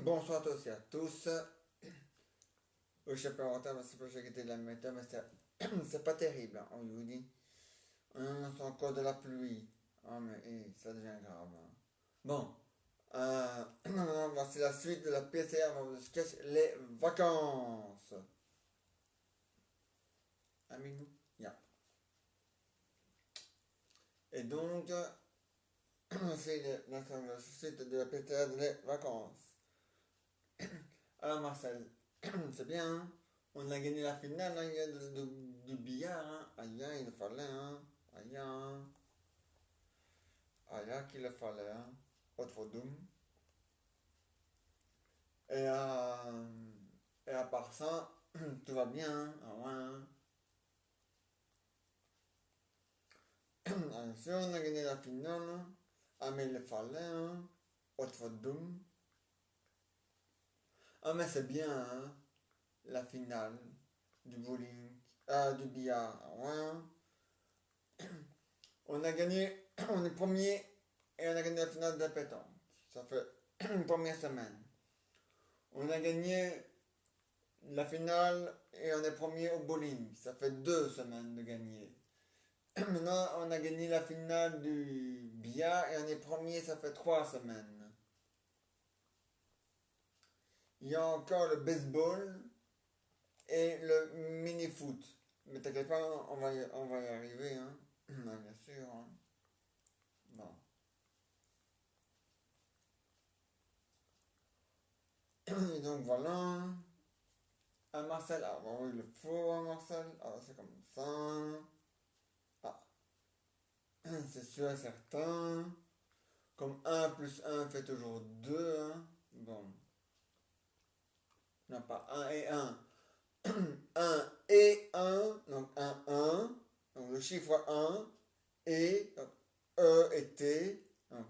Bonsoir à tous et à tous. Je sais pas longtemps, c'est pas j'ai quitté la météo, mais c'est pas terrible, hein, on vous dit. On annonce encore de la pluie. Ah, mais ça devient grave, hein. Bon, voici la suite de la PCA avant le sketch, les vacances. Amigo, yeah. Et donc, c'est la suite de la PCA des vacances. Alors Marcel, c'est bien, hein. On a gagné la finale hein, du billard. Hein. Aïe, il le fallait. Hein. Aïe, aïe, qu'il le fallait. Hein. Autre doom. Et, euh, et à part ça, tout va bien. Hein. Ah ouais, hein. Bien sûr, on a gagné la finale. Hein. Ah, mais il le fallait. Hein. Autre doom. Ah, mais c'est bien. Hein. La finale du bowling. Du billard. Ah ouais. Hein. On a gagné, on est premier et on a gagné la finale de la pétanque. Ça fait une première semaine. On a gagné la finale et on est premier au bowling. Ça fait 2 semaines de gagner. Maintenant, on a gagné la finale du billard et on est premier, ça fait 3 semaines. Il y a encore le baseball et le mini-foot. Mais t'inquiète pas, on va y arriver, hein. Bien sûr, hein. Bon. Et donc voilà. Un Marcel, ah bah oui, il le faut, un Marcel. Ah, c'est comme ça. Ah, c'est sûr et certain. Comme un plus un fait toujours 2. Hein. Bon, non pas un et un. Un et un, donc un. Donc le chiffre un et donc, E et T. Donc,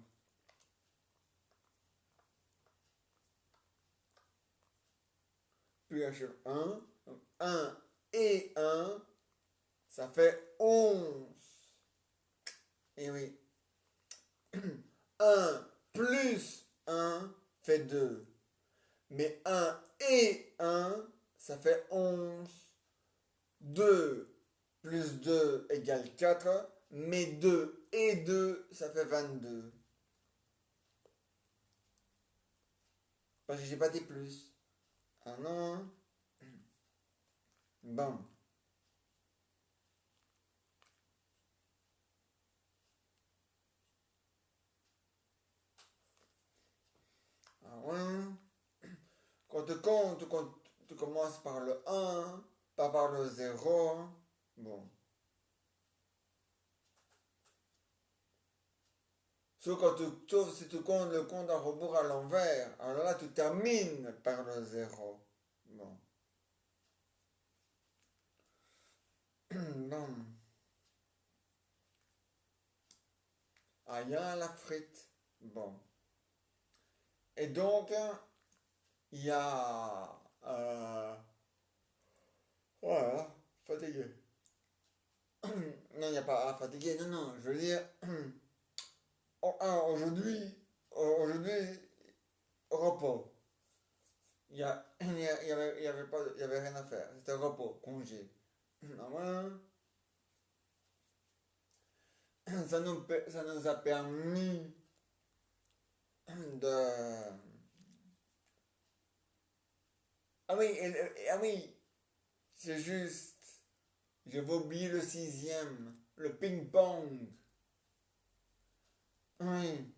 puis un chiffre un. Donc 1 et un, ça fait 11. Et oui, un plus un fait 2. Mais un et un, ça fait 11. 2 plus 2 égale 4. Mais 2 et 2, ça fait 22. Parce que j'ai pas dit plus. Ah non. Bon. Ah ouais. Quand tu commences par le 1, pas par le 0. Bon. Sauf si tu comptes le compte à rebours à l'envers. Alors là, tu termines par le 0. Bon. Bon. Ah, il y a la frite. Bon. Et donc, il y a... voilà, fatigué. Non, il n'y a pas à fatigué. Non, non, je veux dire... aujourd'hui, repos. Il y avait rien à faire. C'était repos, congé. Ah ouais. Ça nous a permis de... Ah oui, ah oui, c'est juste. J'avais oublié le sixième, le ping-pong. Oui,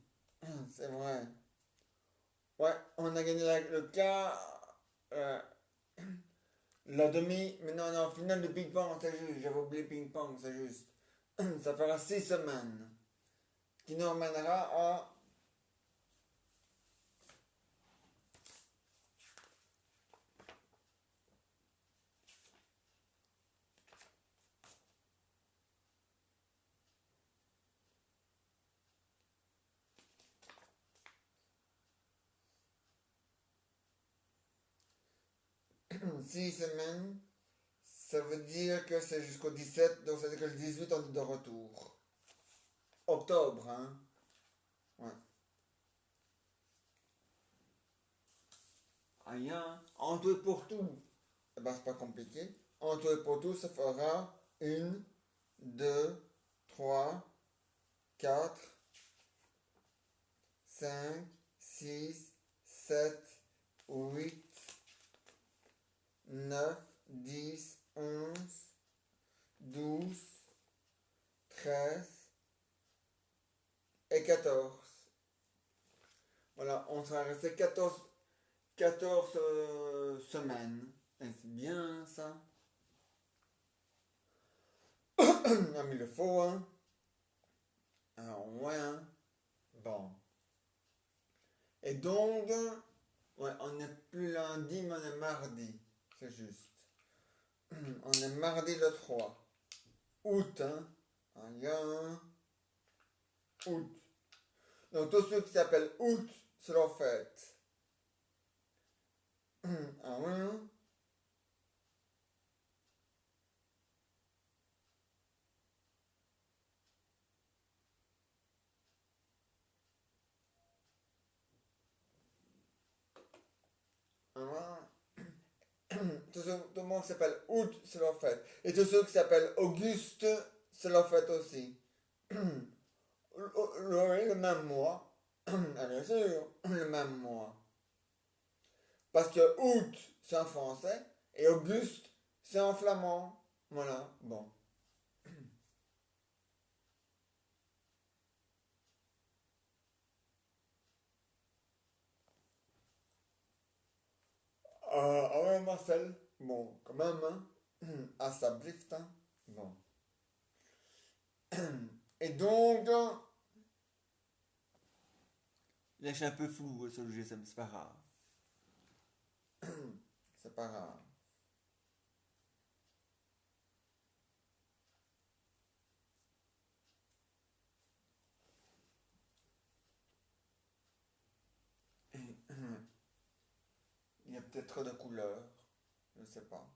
c'est vrai. Ouais, on a gagné le quart, la demi. Maintenant, on est en finale de ping-pong, c'est juste. J'avais oublié le ping-pong, c'est juste. Ça fera 6 semaines. Qui nous emmènera à... Six semaines. Ça veut dire que c'est jusqu'au 17, donc ça veut dire que le 18, on est de retour. Octobre, hein. Ouais. rien. En tout et pour tout, eh ben, c'est pas compliqué. En tout et pour tout, ça fera 1, 2, 3, 4, 5, 6, 7, 8, 9, 10, 11, 12, 13 et 14. Voilà, on sera resté 14 semaines. Et c'est bien ça. Ah, mais il le faut, hein. Alors, ouais, hein. Bon. Et donc, ouais, on n'est plus lundi, mais on est mardi. C'est juste. On est mardi le 3 août, hein. Rien. Août. Donc, tous ceux qui s'appellent août, c'est leur fête. Ah ouais, hein. Ah ouais. Tout le monde qui s'appelle août, c'est leur fête. Et tous ceux qui s'appellent Auguste, c'est leur fête aussi. Le même mois. Ah, bien sûr, le même mois. Parce que août, c'est en français, et Auguste, c'est en flamand. Voilà, bon. Ah ouais, Marcel. Bon, quand même, hein. Ah, ça blift, hein. Bon. Et donc, là, je suis un peu flou sur le GSM, c'est pas grave. C'est pas grave. Il y a peut-être trop de couleurs. Je sais pas.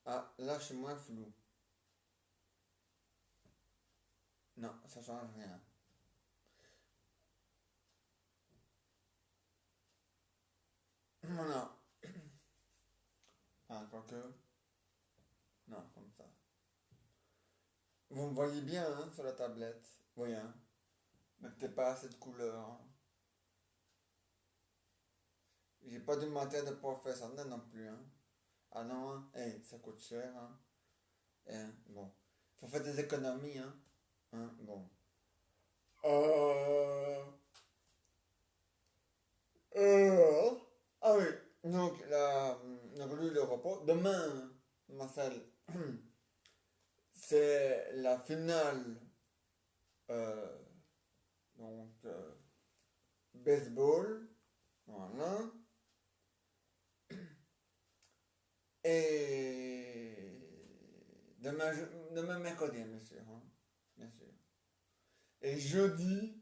Ah, là, je suis moins flou. Non, ça change rien. Voilà. Ah, quoique. Non, comme ça. Vous me voyez bien, hein, sur la tablette. Oui, hein. Mais peut-être pas assez de couleurs, hein. J'ai pas demandé de professionnel non plus, hein. Ah non, hein. Hey, ça coûte cher, hein. Hein, bon. Faut faire des économies, hein. Hein, bon. Euh... euh, Ah oui. Donc, le repos. Demain, Marcel, c'est la finale. euh, donc, baseball. Voilà. Et demain, demain mercredi, bien sûr, hein, bien sûr. Et jeudi,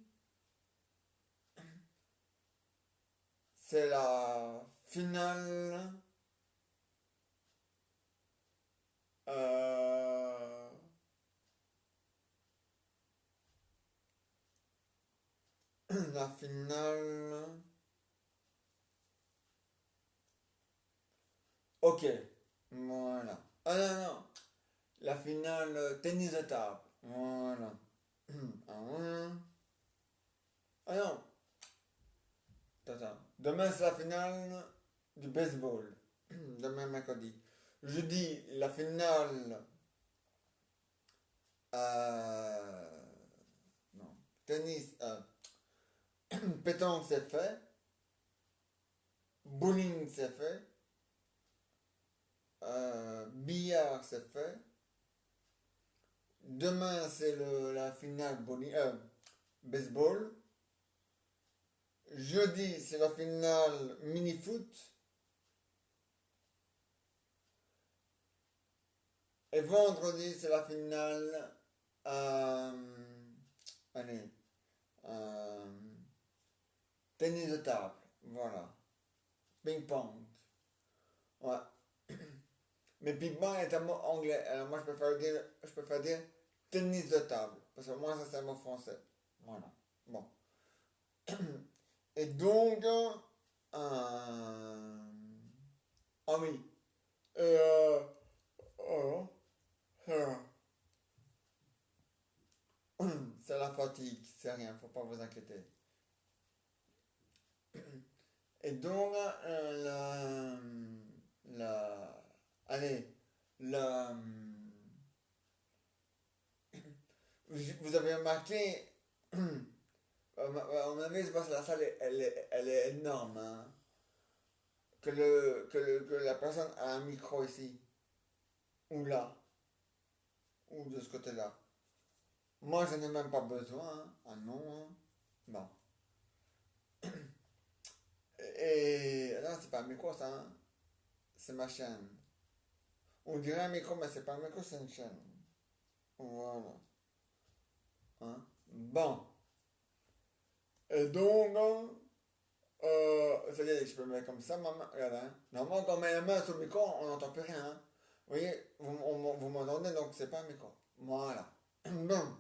c'est la finale. euh, la finale. Ok, voilà. Ah non, non, la finale tennis de table. Voilà. Ah, ouais. Ah non, attends. Demain, c'est la finale du baseball. Demain, mercredi. Jeudi, la finale. Euh, non. Tennis, pétanque c'est fait. Bowling c'est fait. Billard c'est fait. Demain c'est la finale bowling, baseball. Jeudi c'est la finale mini-foot. Et vendredi c'est la finale. Allez. euh, tennis de table. Voilà. Ping-pong. Ouais. Mais ping-pong est un mot anglais. Alors moi, je préfère dire tennis de table. Parce que moi, ça, c'est un mot français. Voilà. Bon. Et donc, ah oui, et oh, euh, c'est la fatigue, c'est rien, faut pas vous inquiéter. Et donc, allez, la, vous avez remarqué, à mon avis, c'est parce que la salle, elle est énorme, hein, que la personne a un micro ici, ou là, ou de ce côté-là. Moi, je n'ai même pas besoin, hein. Ah non, hein. Bon. Non, c'est pas un micro, ça, hein. C'est ma chaîne. On dirait un micro, mais c'est pas un micro, c'est une chaîne. Voilà. Hein. Bon. Et donc, c'est-à-dire que je peux me mettre comme ça, ma main. Regarde, hein. Normalement, quand on met la main sur le micro, on n'entend plus rien, hein. Vous voyez, vous m'entendez, donc c'est pas un micro. Voilà. Bon.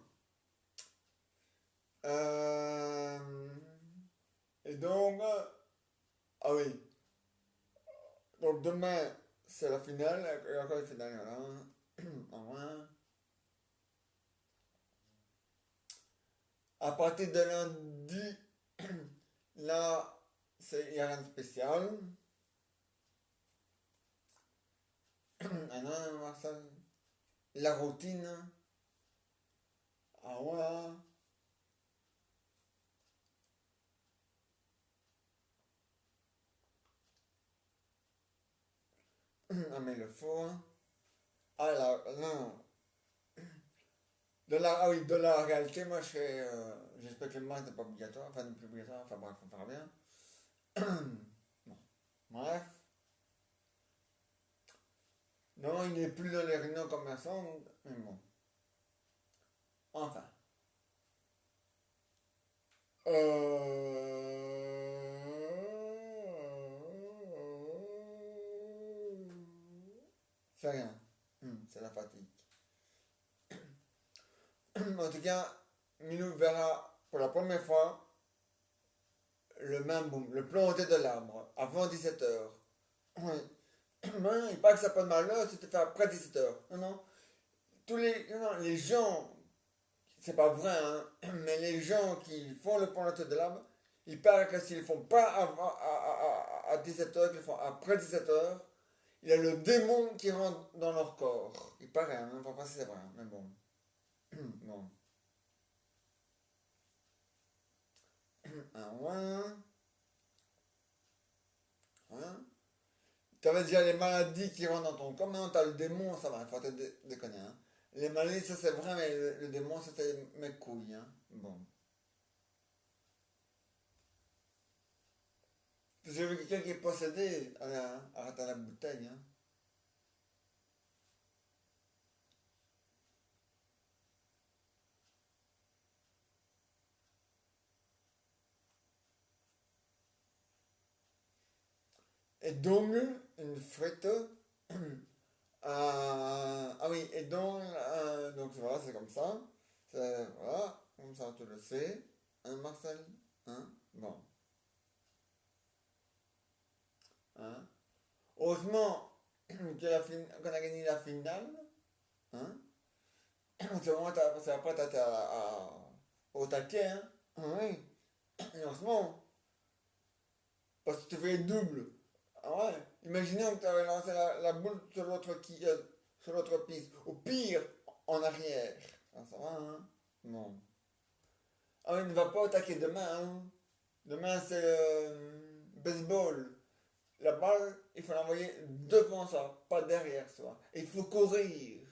Euh, et donc, ah oui. Donc demain, c'est la finale. Il y a encore une finale, là. Hein. À partir de lundi, là, il n'y a rien de spécial. Ah non, Marcel. La routine. Ah ouais. Ah mais le faut, hein. Ah là, non. Ah oui, de la réalité, moi je fais. J'espère que le masque n'est pas obligatoire. Enfin, n'est plus obligatoire. Enfin bref, on parle bien. Bon. Bref. Non, il n'est plus dans les réunions commerçantes. Mais bon. Enfin. C'est rien. C'est la fatigue. En tout cas, Minou verra pour la première fois le même boom, le planter de l'arbre, avant 17 heures. Oui. Non, il paraît que ça peut malheur, c'était fait après 17 heures. Non, non. Non, les gens, c'est pas vrai, hein, mais les gens qui font le planter de l'arbre, il paraît que s'ils ne font pas à 17 heures, qu'ils font après 17 heures, il y a le démon qui rentre dans leur corps. Il paraît, hein, je ne sais pas si c'est vrai, hein, mais bon. Bon. Ah ouais. Hein. T'avais déjà les maladies qui rentrent dans ton corps, maintenant t'as le démon, ça va, il faut te déconner. Hein. Les maladies, ça c'est vrai, mais le démon, c'était mes couilles. Hein. Bon. J'ai vu quelqu'un qui est possédé à la bouteille. Hein. Et donc, une frite. Ah oui, et donc voilà, c'est comme ça. Voilà, comme ça tu le sais. Hein, Marcel? Hein? Bon. Hein? Heureusement qu'on a gagné la finale. Hein? C'est vraiment, parce qu'après, t'as au taquet, hein? Ah oui. Et heureusement, parce que tu fais double. Ah ouais. Imaginons que tu avais lancé la boule sur l'autre piste. Au pire, en arrière. Ah, ça va, hein? Non. Ah oui, ne va pas au taquet demain, hein? Demain, c'est baseball. La balle, il faut l'envoyer devant ça, pas derrière soi. Et il faut courir.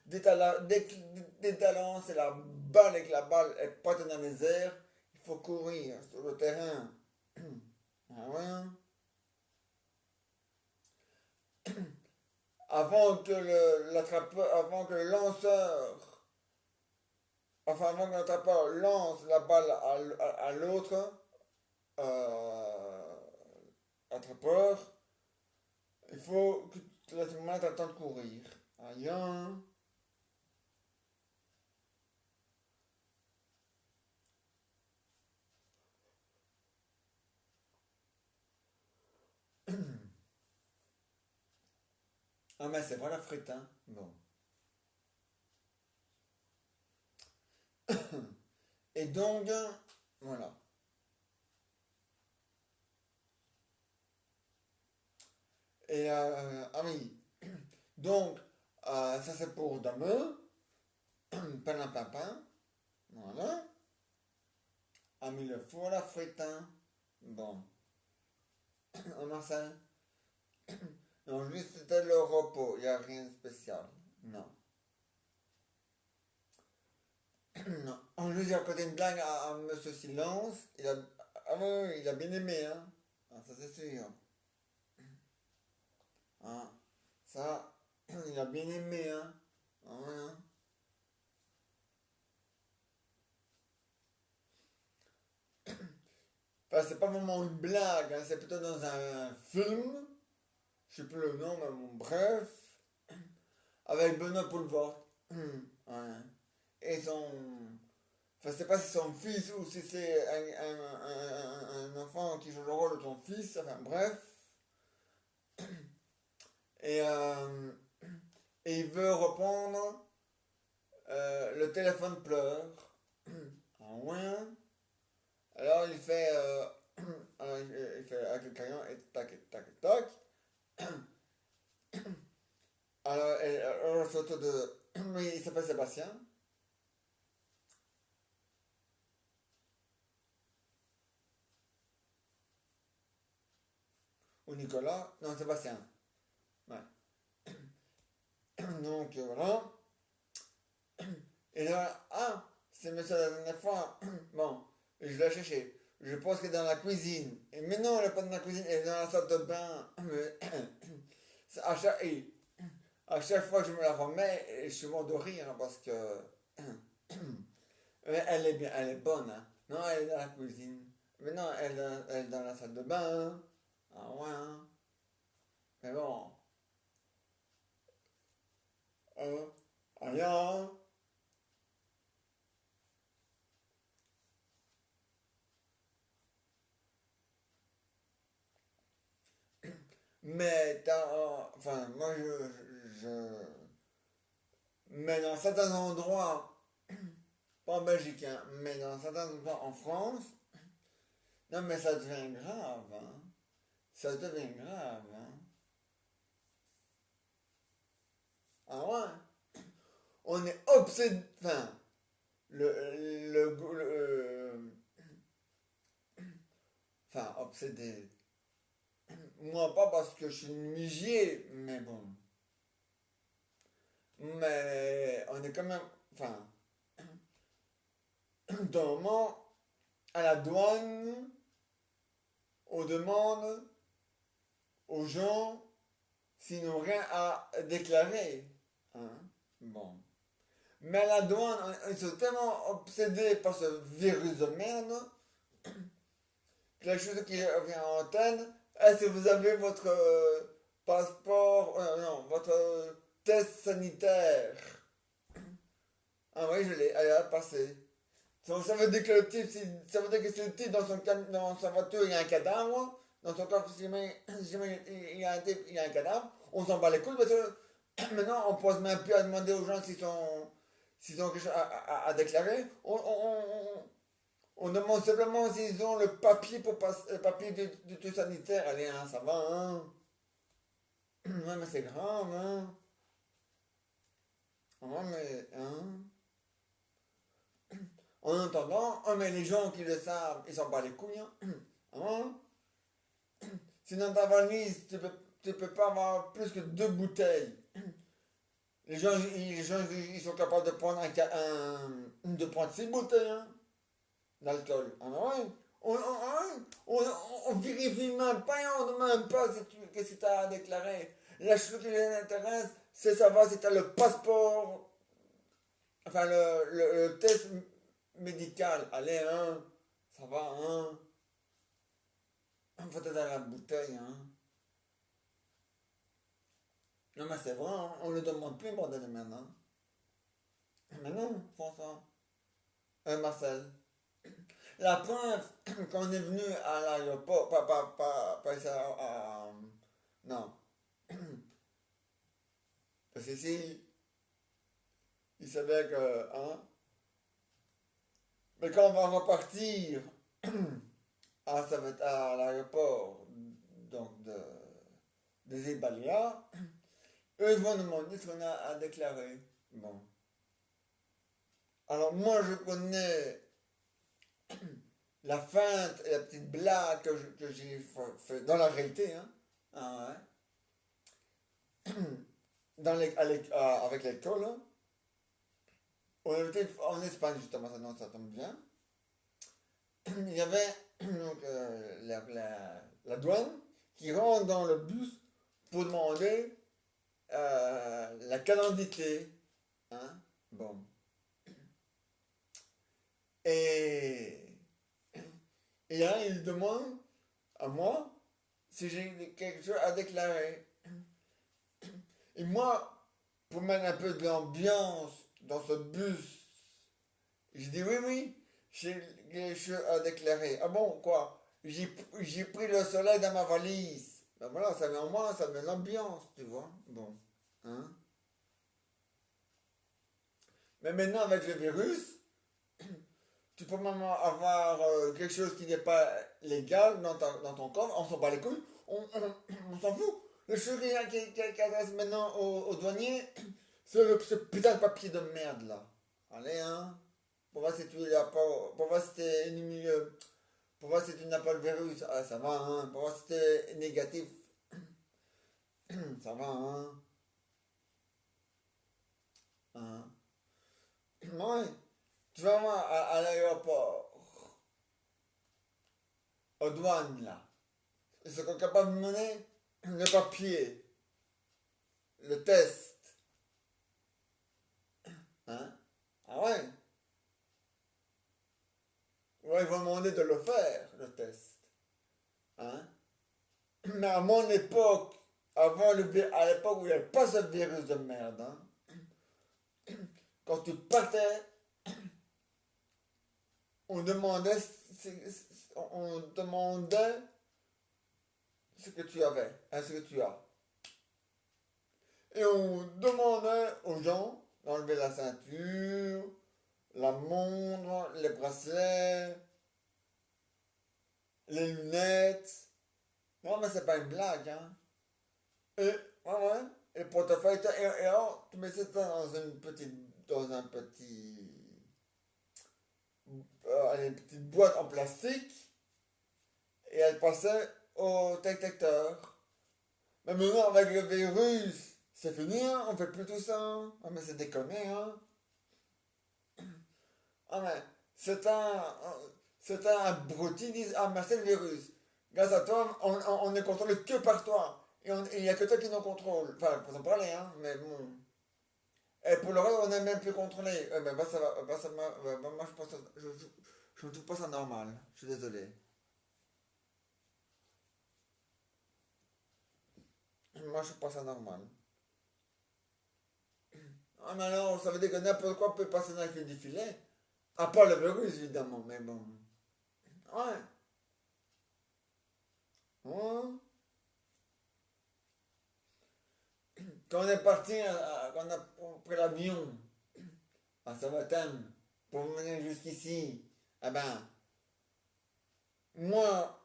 Dès que talent, c'est la balle et que la balle est pas dans les airs, il faut courir sur le terrain. Ah ouais. Avant que le lanceur, enfin avant que l'attrapeur lance la balle à l'autre euh, attrapeur, il faut que tu laisses le moment de courir. Aïe, hein. Ah, mais c'est vrai la frite, hein. Bon. Et donc, voilà. Et, ah oui. Donc, ça c'est pour demain. Pain. Voilà. Ah, mais le four, la frite, hein. Bon. Oh, Marcel. Non, juste c'était le repos. Il n'y a rien de spécial. Non. Non. En juste, j'ai raconté une blague à Monsieur Silence. Ah oui, oui, il a bien aimé, hein. Ah, ça c'est sûr. Ah, ça, il a bien aimé, hein. Ah, ouais, hein. Enfin, c'est pas vraiment une blague, hein, c'est plutôt dans un film. Je sais plus le nom, mais bon, bref. Avec Benoît Poulvord. Ouais. Et son. Enfin, je sais pas si c'est son fils ou si c'est un enfant qui joue le rôle de son fils. Enfin, bref. Et, euh, et il veut reprendre le téléphone pleure. Ah ouais. Alors il fait. Alors, il fait avec le crayon et tac, tac. Alors photo de. Oui, il s'appelle Sébastien. Ou Nicolas. Non, Sébastien. Ouais. Donc voilà. Et là, ah, c'est monsieur la dernière fois. Bon, je l'ai cherché. Je pense qu'elle est dans la cuisine. Mais non, elle n'est pas dans la cuisine, elle est dans la salle de bain. Mais à chaque fois que je me la remets, je suis mort de rire hein, parce que. Mais elle est bien, elle est bonne. Hein. Non, elle est dans la cuisine. Mais non, elle est dans la salle de bain. Ah ouais. Hein. Mais bon. Rien. Mais enfin, moi mais dans certains endroits, pas en Belgique, hein, mais dans certains endroits en France, non mais ça devient grave, hein. Ça devient grave, hein. Ah ouais, on est obsédé, enfin, enfin, obsédé. Moi pas parce que je suis migier, mais bon. Mais on est quand même, enfin, d'un moment, à la douane, on demande aux gens s'ils n'ont rien à déclarer. Hein? Bon. Mais à la douane, ils sont tellement obsédés par ce virus de merde que la chose qui revient en antenne, est-ce que vous avez votre passeport, non, votre test sanitaire? Ah oui, je l'ai, allez, passé. Ça veut dire que le type, ça veut dire que si le type dans sa voiture, il y a un cadavre, dans son corps, si jamais il y a un type, il y a un cadavre, on s'en bat les couilles parce que maintenant on pose même plus à demander aux gens s'ils ont quelque chose à déclarer. On demande simplement s'ils ont le papier pour passer, le papier de tout sanitaire. Allez, hein, ça va, hein. Ouais, mais c'est grave, hein. Ouais, mais, hein. En attendant, oh, mais les gens qui le savent, ils s'en battent les couilles, hein. Hein? Si dans ta valise, tu peux pas avoir plus que deux bouteilles. Les gens, ils sont capables de prendre de prendre six bouteilles, hein, d'alcool. Ah, ben ouais. On vérifie même pas, on ne demande même pas si tu as déclaré. La chose qui les intéresse, c'est savoir si tu as le passeport, enfin le test médical. Allez, hein, ça va, hein. Faut être dans la bouteille, hein. Non, mais c'est vrai, hein, on ne demande plus, bordel de maintenant. Mais non, François. Marcel. La preuve, quand on est venu à l'aéroport, pas ici non. Parce que si il savait que, hein, mais quand on va repartir, ça va être à l'aéroport, donc des îles Baléares, eux ils vont nous demander ce qu'on a à déclarer. Bon. Alors moi je connais la feinte et la petite blague que j'ai fait dans la réalité, hein, ah ouais, avec l'école, hein. On était en Espagne justement, ça tombe bien. Il y avait donc, la douane qui rentre dans le bus pour demander la carte d'identité. Hein? Bon. Et, et là, il demande à moi si j'ai quelque chose à déclarer. Et moi, pour mettre un peu de l'ambiance dans ce bus, je dis oui, oui, j'ai quelque chose à déclarer. Ah bon, quoi? J'ai pris le soleil dans ma valise. Ben voilà, ça met en moi, ça met l'ambiance, tu vois. Bon. Hein? Mais maintenant, avec le virus, tu peux même avoir quelque chose qui n'est pas légal dans ton corps, on s'en bat les couilles, on s'en fout. Le chirurgien qui adresse maintenant au douanier, c'est ce putain de papier de merde là. Allez, hein. Pour voir si tu l'as pas. Pour voir si t'es pour voir si tu n'as pas le virus. Ah, ça va, hein. Pour voir si t'es négatif. Ça va, hein. Hein. Ouais. Tu vas voir à l'aéroport, aux douanes là. Ils sont capables de mener le papier, le test. Hein? Ah ouais? Ouais, ils vont demander de le faire, le test. Hein? Mais à mon époque, à l'époque où il n'y avait pas ce virus de merde, hein, quand tu partais, on demandait, on demandait ce que tu avais, hein, ce que tu as. Et on demandait aux gens d'enlever la ceinture, la montre, les bracelets, les lunettes. Non, mais c'est pas une blague, hein. Et, ouais. Et le portefeuille, et alors, tu mets ça dans un petit, une petite boîte en plastique, et elle passait au détecteur. Mais maintenant, avec le virus, c'est fini, hein, on fait plus tout ça, hein. Ah, mais c'est déconné, hein. Ah, mais c'est un abruti, disent, ah, mais c'est le virus. Grâce à toi, on est contrôlé que par toi. Et il n'y a que toi qui nous contrôle. Enfin, faut en parler, hein, mais bon. Et pour le reste, on n'est même plus contrôlé. Ben, ça va, moi, je ne trouve pas ça normal. Je suis désolé. Moi, je trouve pas ça normal. Ah, mais alors, ça veut dire que n'importe quoi peut passer dans le fil du filet. À part le virus, évidemment, mais bon. Ouais. Ouais. Quand on est parti, quand on a pris l'avion à Savatam pour venir jusqu'ici, eh ben, moi,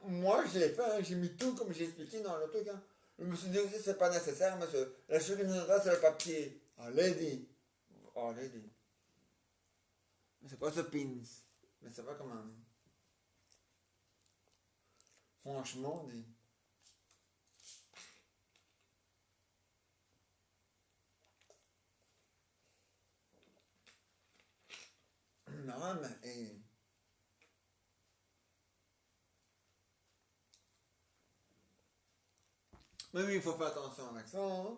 moi je l'ai fait, hein, j'ai mis tout comme j'ai expliqué dans le truc. Hein. Je me suis dit aussi, c'est pas nécessaire, monsieur. La chose qui nous intéresse, c'est le papier. Allez-y. Allez-y. C'est pas ce pins. Mais ça va quand même. Franchement, dit. Non, mais. Mais oui, il faut faire attention avec ça, hein.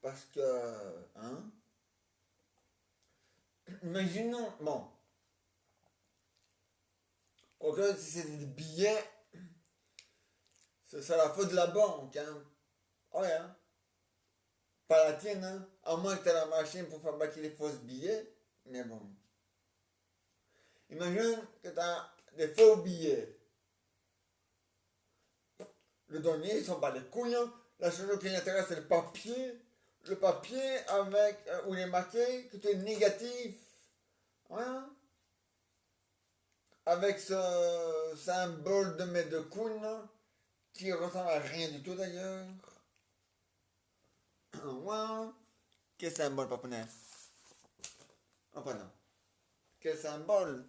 Parce que. Hein. Imaginons. Bon. Quoique, si c'est des billets, c'est la faute de la banque, hein. Ouais, hein. Pas la tienne, hein. À moins que tu aies la machine pour fabriquer les fausses billets. Mais bon. Imagine que tu as des faux billets. Le douanier, il s'en bat les couilles, hein. La seule chose qui l'intéresse, c'est le papier. Le papier avec, où il est marqué que tu es négatif. Hein? Avec ce symbole de Medekun qui ressemble à rien du tout d'ailleurs. Ouais. Quel symbole, paponnet? Oh, pardon. Quel symbole?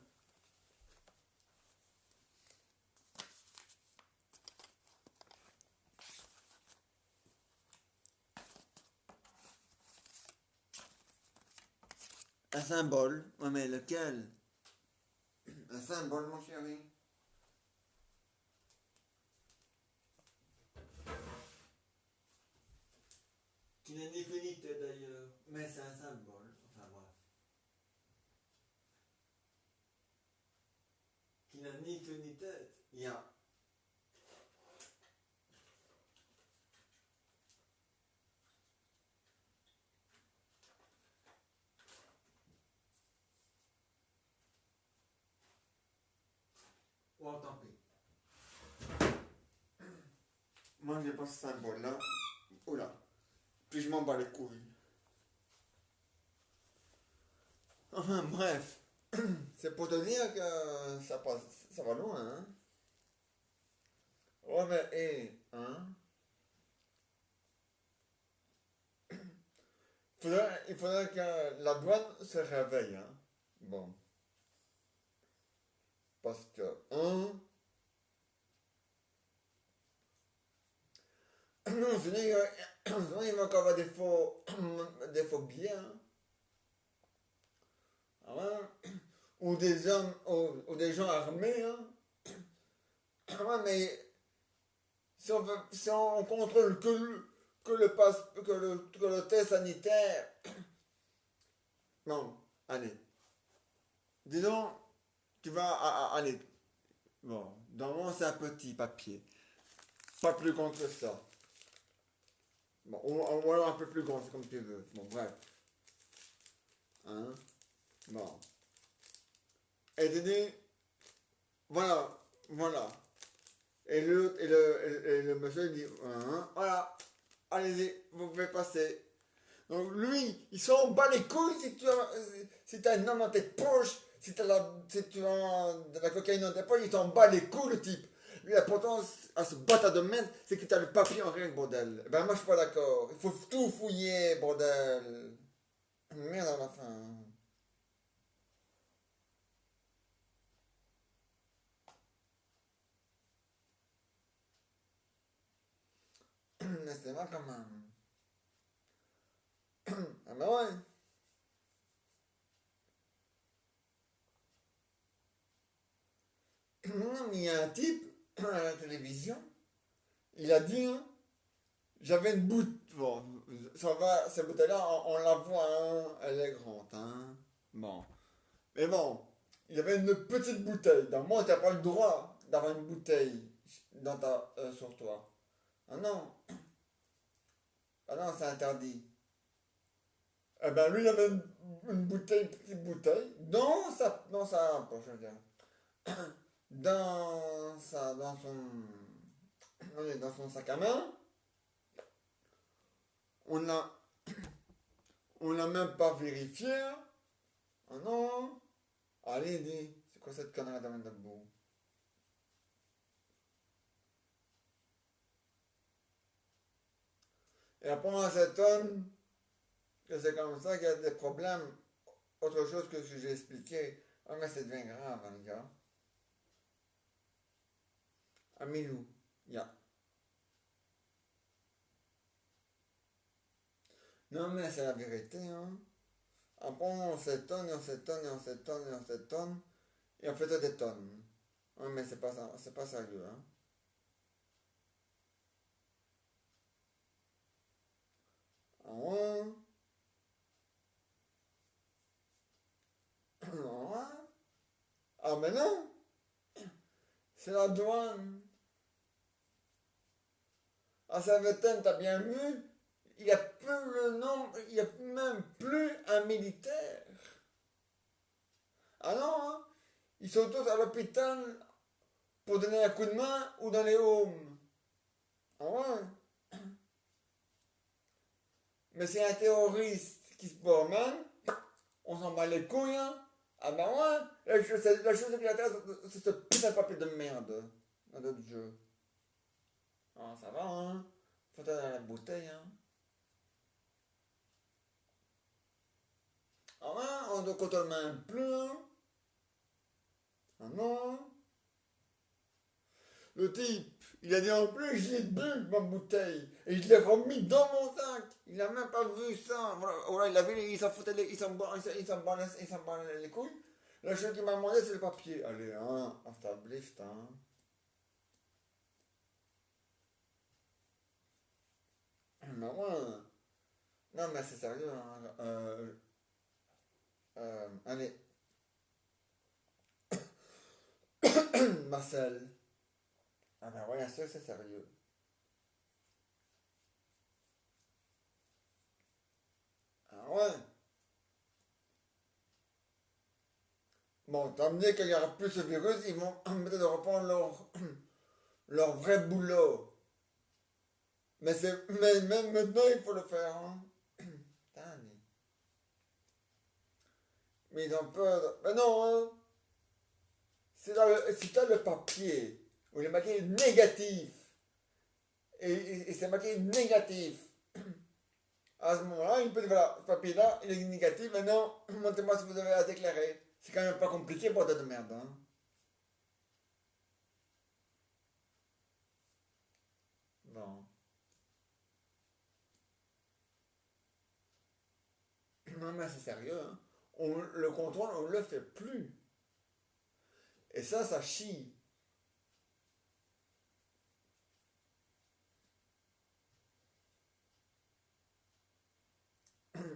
Un symbole? Ouais, mais lequel? Un symbole, mon chéri? Qui n'est ni queue ni tête d'ailleurs. Mais c'est un symbole. Enfin bref. Qui n'a ni queue ni tête. Il y a. Oh, tant pis. Moi, j'ai pas ce symbole-là. Oula. Puis je m'en bats les couilles. Enfin, bref. C'est pour te dire que ça passe, ça va loin, hein. Ouais, mais, hein. Il faudrait que la douane se réveille, hein. Bon. Parce que, non, sinon, il va encore avoir des faux billets, hein. Ah ouais. Ou des hommes, ou des gens armés, hein. Ah ouais, mais si on contrôle que le test sanitaire, non, allez, disons, tu vas, allez, bon, normalement c'est un petit papier, pas plus grand que ça. Bon, ou alors un peu plus grand, c'est comme tu veux. Bon, bref. Hein? Bon. Et tu dis, voilà, voilà. Et le monsieur dit, hein, voilà, allez-y, vous pouvez passer. Donc lui, il s'en bat les couilles si t'as un homme dans tes poches, si tu as de la cocaïne dans tes poches, il s'en bat les couilles le type. Lui, l'important à ce bâtard de merde, c'est que t'as le papier en règle, bordel. Ben moi je suis pas d'accord. Il faut tout fouiller, bordel. Merde à la fin. Mais c'est vrai quand même. Ah ben ouais. Non, mais il y a un type à la télévision, il a dit, hein, j'avais une bouteille. Bon, ça va, cette bouteille-là, on la voit, hein, elle est grande, hein. Bon. Mais bon, il y avait une petite bouteille. Donc moi, t'as pas le droit d'avoir une bouteille sur toi. Ah non, ah non, c'est interdit. Eh ben lui, il avait une bouteille, petite bouteille, dans sa poche, je veux dire. Dans son sac à main. On l'a, on l'a même pas vérifié. Ah non. Allez, dis, c'est quoi cette connerie de debout? Et après, on s'étonne que c'est comme ça qu'il y a des problèmes. Autre chose que ce que j'ai expliqué. Ah, mais c'est devient grave, hein, les gars. Amilou. Ya. Non, mais c'est la vérité, hein. Après, on s'étonne, et on s'étonne, et on s'étonne, et on s'étonne. Et on fait des tonnes. Ah, mais c'est pas ça, c'est pas sérieux, hein. Ah ouais. Ah ouais. Ah, mais non. C'est la douane. À Saint-Vétain, t'as bien vu, il n'y a plus le nombre, il n'y a même plus un militaire. Ah non, hein, ils sont tous à l'hôpital pour donner un coup de main ou dans les homes. Ah ouais. Mais c'est un terroriste qui se promène, on s'en bat les couilles, hein. Ah ben ouais, la chose qui l'intéresse, c'est ce putain de papier de merde dans notre jeu. Ah, ça va, hein. Faut aller à la bouteille, hein. Ah ouais, on ne contrôle même plus, hein. Ah non. Le type, il a dit en plus, j'ai bu ma bouteille. Et je l'ai remis dans mon sac. Il n'a même pas vu ça. Voilà, voilà, il a vu, il s'en foutait, il s'en bat les couilles. La chose qu'il m'a demandé, c'est le papier. Allez, hein, establish, hein. Mais ouais. Non, mais c'est sérieux, hein. Allez, Marcel. Ah ben ouais, ça, c'est sérieux. Ah ouais. Bon, tant mieux qu'il n'y aura plus ce virus, ils vont peut-être reprendre leur vrai boulot. Mais même maintenant, il faut le faire, hein. Putain, mais ils ont peur. Mais non, hein. Si t'as le papier, où il est marqué négatif, et c'est marqué négatif, à ce moment-là, il peut dire, voilà, ce papier-là, il est négatif, maintenant, montrez-moi si vous avez à déclarer. C'est quand même pas compliqué, bordel de merde, hein. Bon. Non, mais c'est sérieux, hein. Le contrôle, on ne le fait plus. Et ça chie.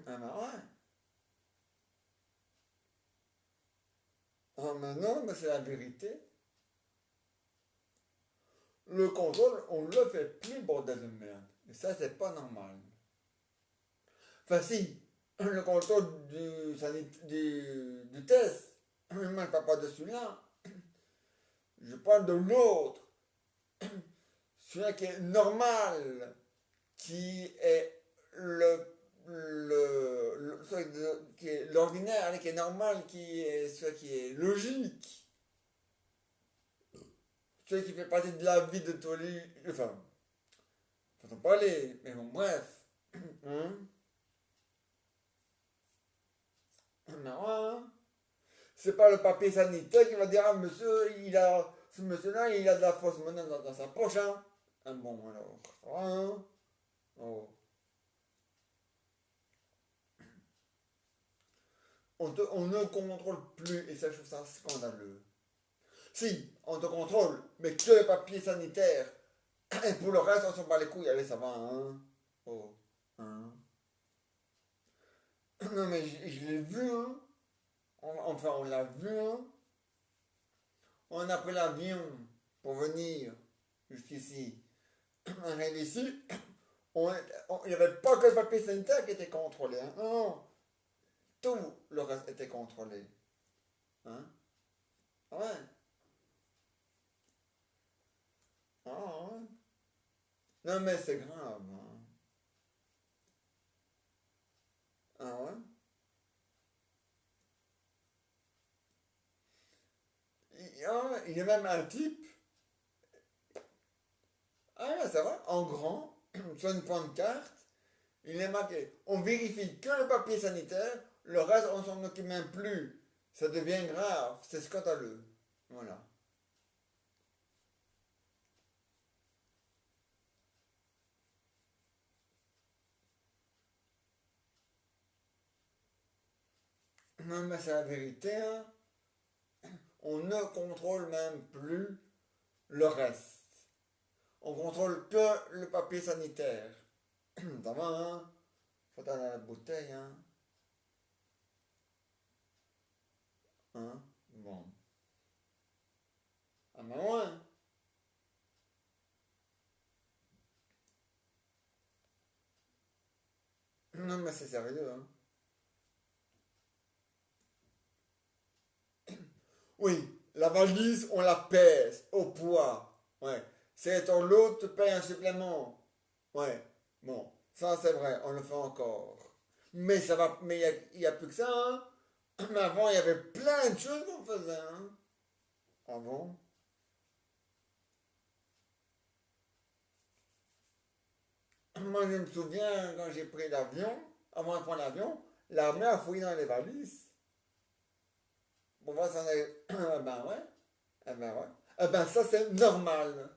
Ah, bah ouais. Ah, mais non, mais c'est la vérité. Le contrôle, on ne le fait plus, bordel de merde. Et ça, c'est pas normal. Enfin, si, le contrôle du test, moi, je ne parle pas de celui-là. Je parle de l'autre. Celui-là qui est normal, qui est qui est l'ordinaire, qui est normal, qui est celui qui est logique. Celui qui fait partie de la vie de tous les... Enfin, faut en parler, mais bon, bref. Hein? Non, hein? C'est pas le papier sanitaire qui va dire, ah, monsieur, ce monsieur-là, il a de la fausse monnaie dans sa poche, hein? Ah bon, alors, ça va, hein? Oh. On ne contrôle plus, et ça, je trouve ça scandaleux. Si, on te contrôle, mais que le papier sanitaire. Et pour le reste, on s'en bat les couilles, allez, ça va, hein? Oh, hein? Non, mais je l'ai vu, hein? Enfin, on l'a vu, hein? On a pris l'avion pour venir jusqu'ici. On arrive ici, il n'y avait pas que le papier sanitaire qui était contrôlé, hein? Non, non, tout le reste était contrôlé. Hein? Ah ouais? Ah ouais? Non, mais c'est grave, hein? Ah ouais? Il y a même un type, ah ouais, ça va, en grand, sur une pancarte, il est marqué, on vérifie que le papier sanitaire, le reste on s'en occupe même plus. Ça devient grave, c'est scandaleux. Voilà. Non mais c'est la vérité, hein. On ne contrôle même plus le reste. On contrôle que le papier sanitaire. Ça va, hein? Faut aller à la bouteille, hein? Hein? Bon. Ah mais ouais. Non mais c'est sérieux, hein? Oui, la valise, on la pèse au poids. Ouais. C'est ton l'autre te paye un supplément. Ouais. Bon. Ça, c'est vrai, on le fait encore. Mais ça va, mais il y a plus que ça, hein. Mais avant, il y avait plein de choses qu'on faisait, hein. Ah bon? Moi, je me souviens, quand j'ai pris l'avion, avant de prendre l'avion, l'armée a fouillé dans les valises. Pour voir si on est... Ah ben ouais, ah ben ouais. Ah ben ça, c'est normal.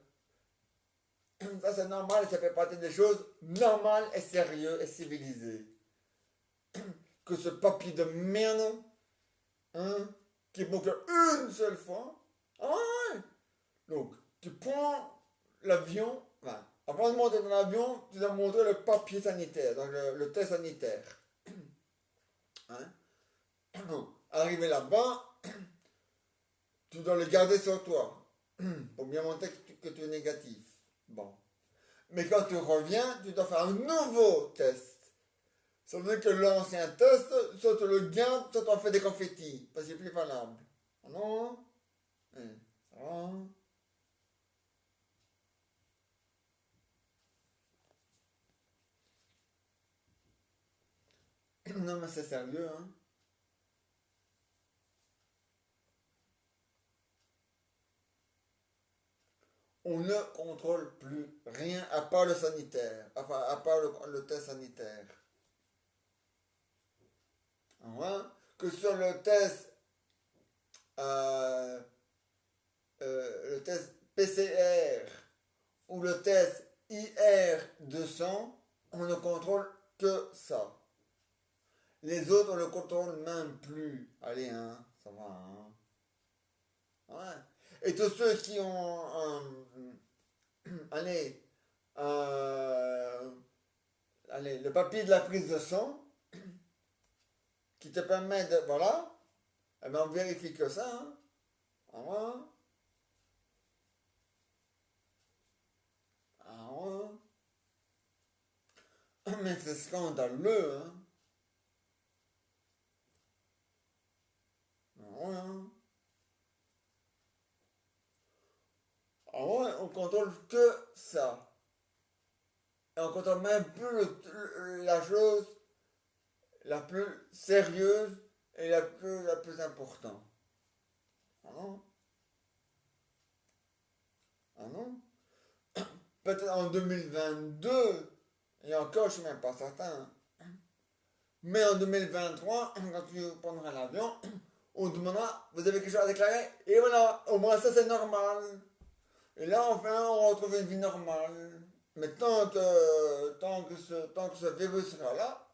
Ça, c'est normal et ça fait partie des choses normales et sérieuses et civilisées. Que ce papier de merde, hein, qui est bon qu'une seule fois. Ah ouais. Donc, tu prends l'avion, enfin, avant de monter dans l'avion, tu dois montrer le papier sanitaire, donc le test sanitaire. Hein? Donc, arrivé là-bas, tu dois le garder sur toi pour bien montrer que tu es négatif. Bon. Mais quand tu reviens, tu dois faire un nouveau test. Ça veut dire que l'ancien test, soit tu le gardes, soit tu en fais des confettis, parce qu'il est plus valable. Ah non? Hein, ça va? Non, mais c'est sérieux, hein. On ne contrôle plus rien à part le sanitaire, enfin, à part le test sanitaire. Hein? Que sur euh, le test PCR ou le test IR de sang, on ne contrôle que ça. Les autres, on ne le contrôle même plus. Allez, hein, ça va, hein. Ouais. Et tous ceux qui ont, allez, euh, allez, le papier de la prise de sang, qui te permet de, voilà, eh ben on vérifie que ça, hein. Ah ouais, ah ouais. Mais c'est scandaleux, hein. Ah ouais, hein. Ah ouais, on contrôle que ça. Et on contrôle même plus la chose la plus sérieuse et la plus importante. Ah non? Ah non? Peut-être en 2022, et encore, je ne suis même pas certain. Mais en 2023, quand tu prendras l'avion, on te demandera, vous avez quelque chose à déclarer? Et voilà, au moins ça c'est normal. Et là, enfin, on retrouve une vie normale. Mais tant que ce virus sera là,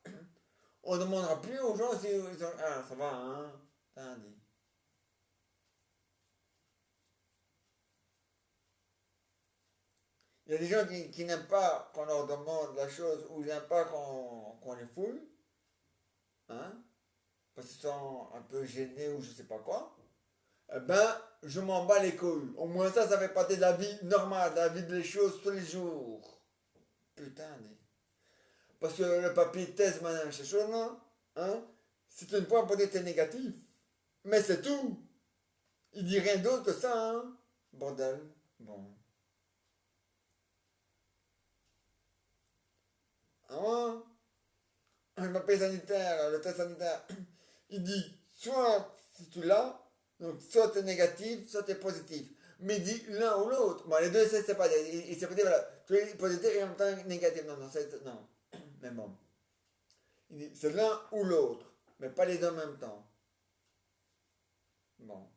on ne demandera plus aux gens si ils ont... Ah, ça va, hein? T'as dit. Il y a des gens qui n'aiment pas qu'on leur demande la chose ou ils n'aiment pas qu'on les fouille, hein, parce qu'ils sont un peu gênés ou je sais pas quoi. Eh ben, je m'en bats les couilles. Au moins ça fait partie de la vie normale, de la vie des choses tous les jours. Putain, parce que le papier test, madame, c'est chaud, non? Hein? C'est une fois pour dire que t'es négatif. Mais c'est tout. Il dit rien d'autre que ça, hein? Bordel. Bon. Hein? Le papier sanitaire, le test sanitaire, il dit soit si tu l'as, donc soit tu es négatif, soit tu es positif. Mais il dit l'un ou l'autre. Bon, les deux, c'est pas. Il s'est pas dit, voilà, tu es positif et en même temps négatif. Non, non, non. Mais bon. Il dit c'est l'un ou l'autre, mais pas les deux en même temps. Bon.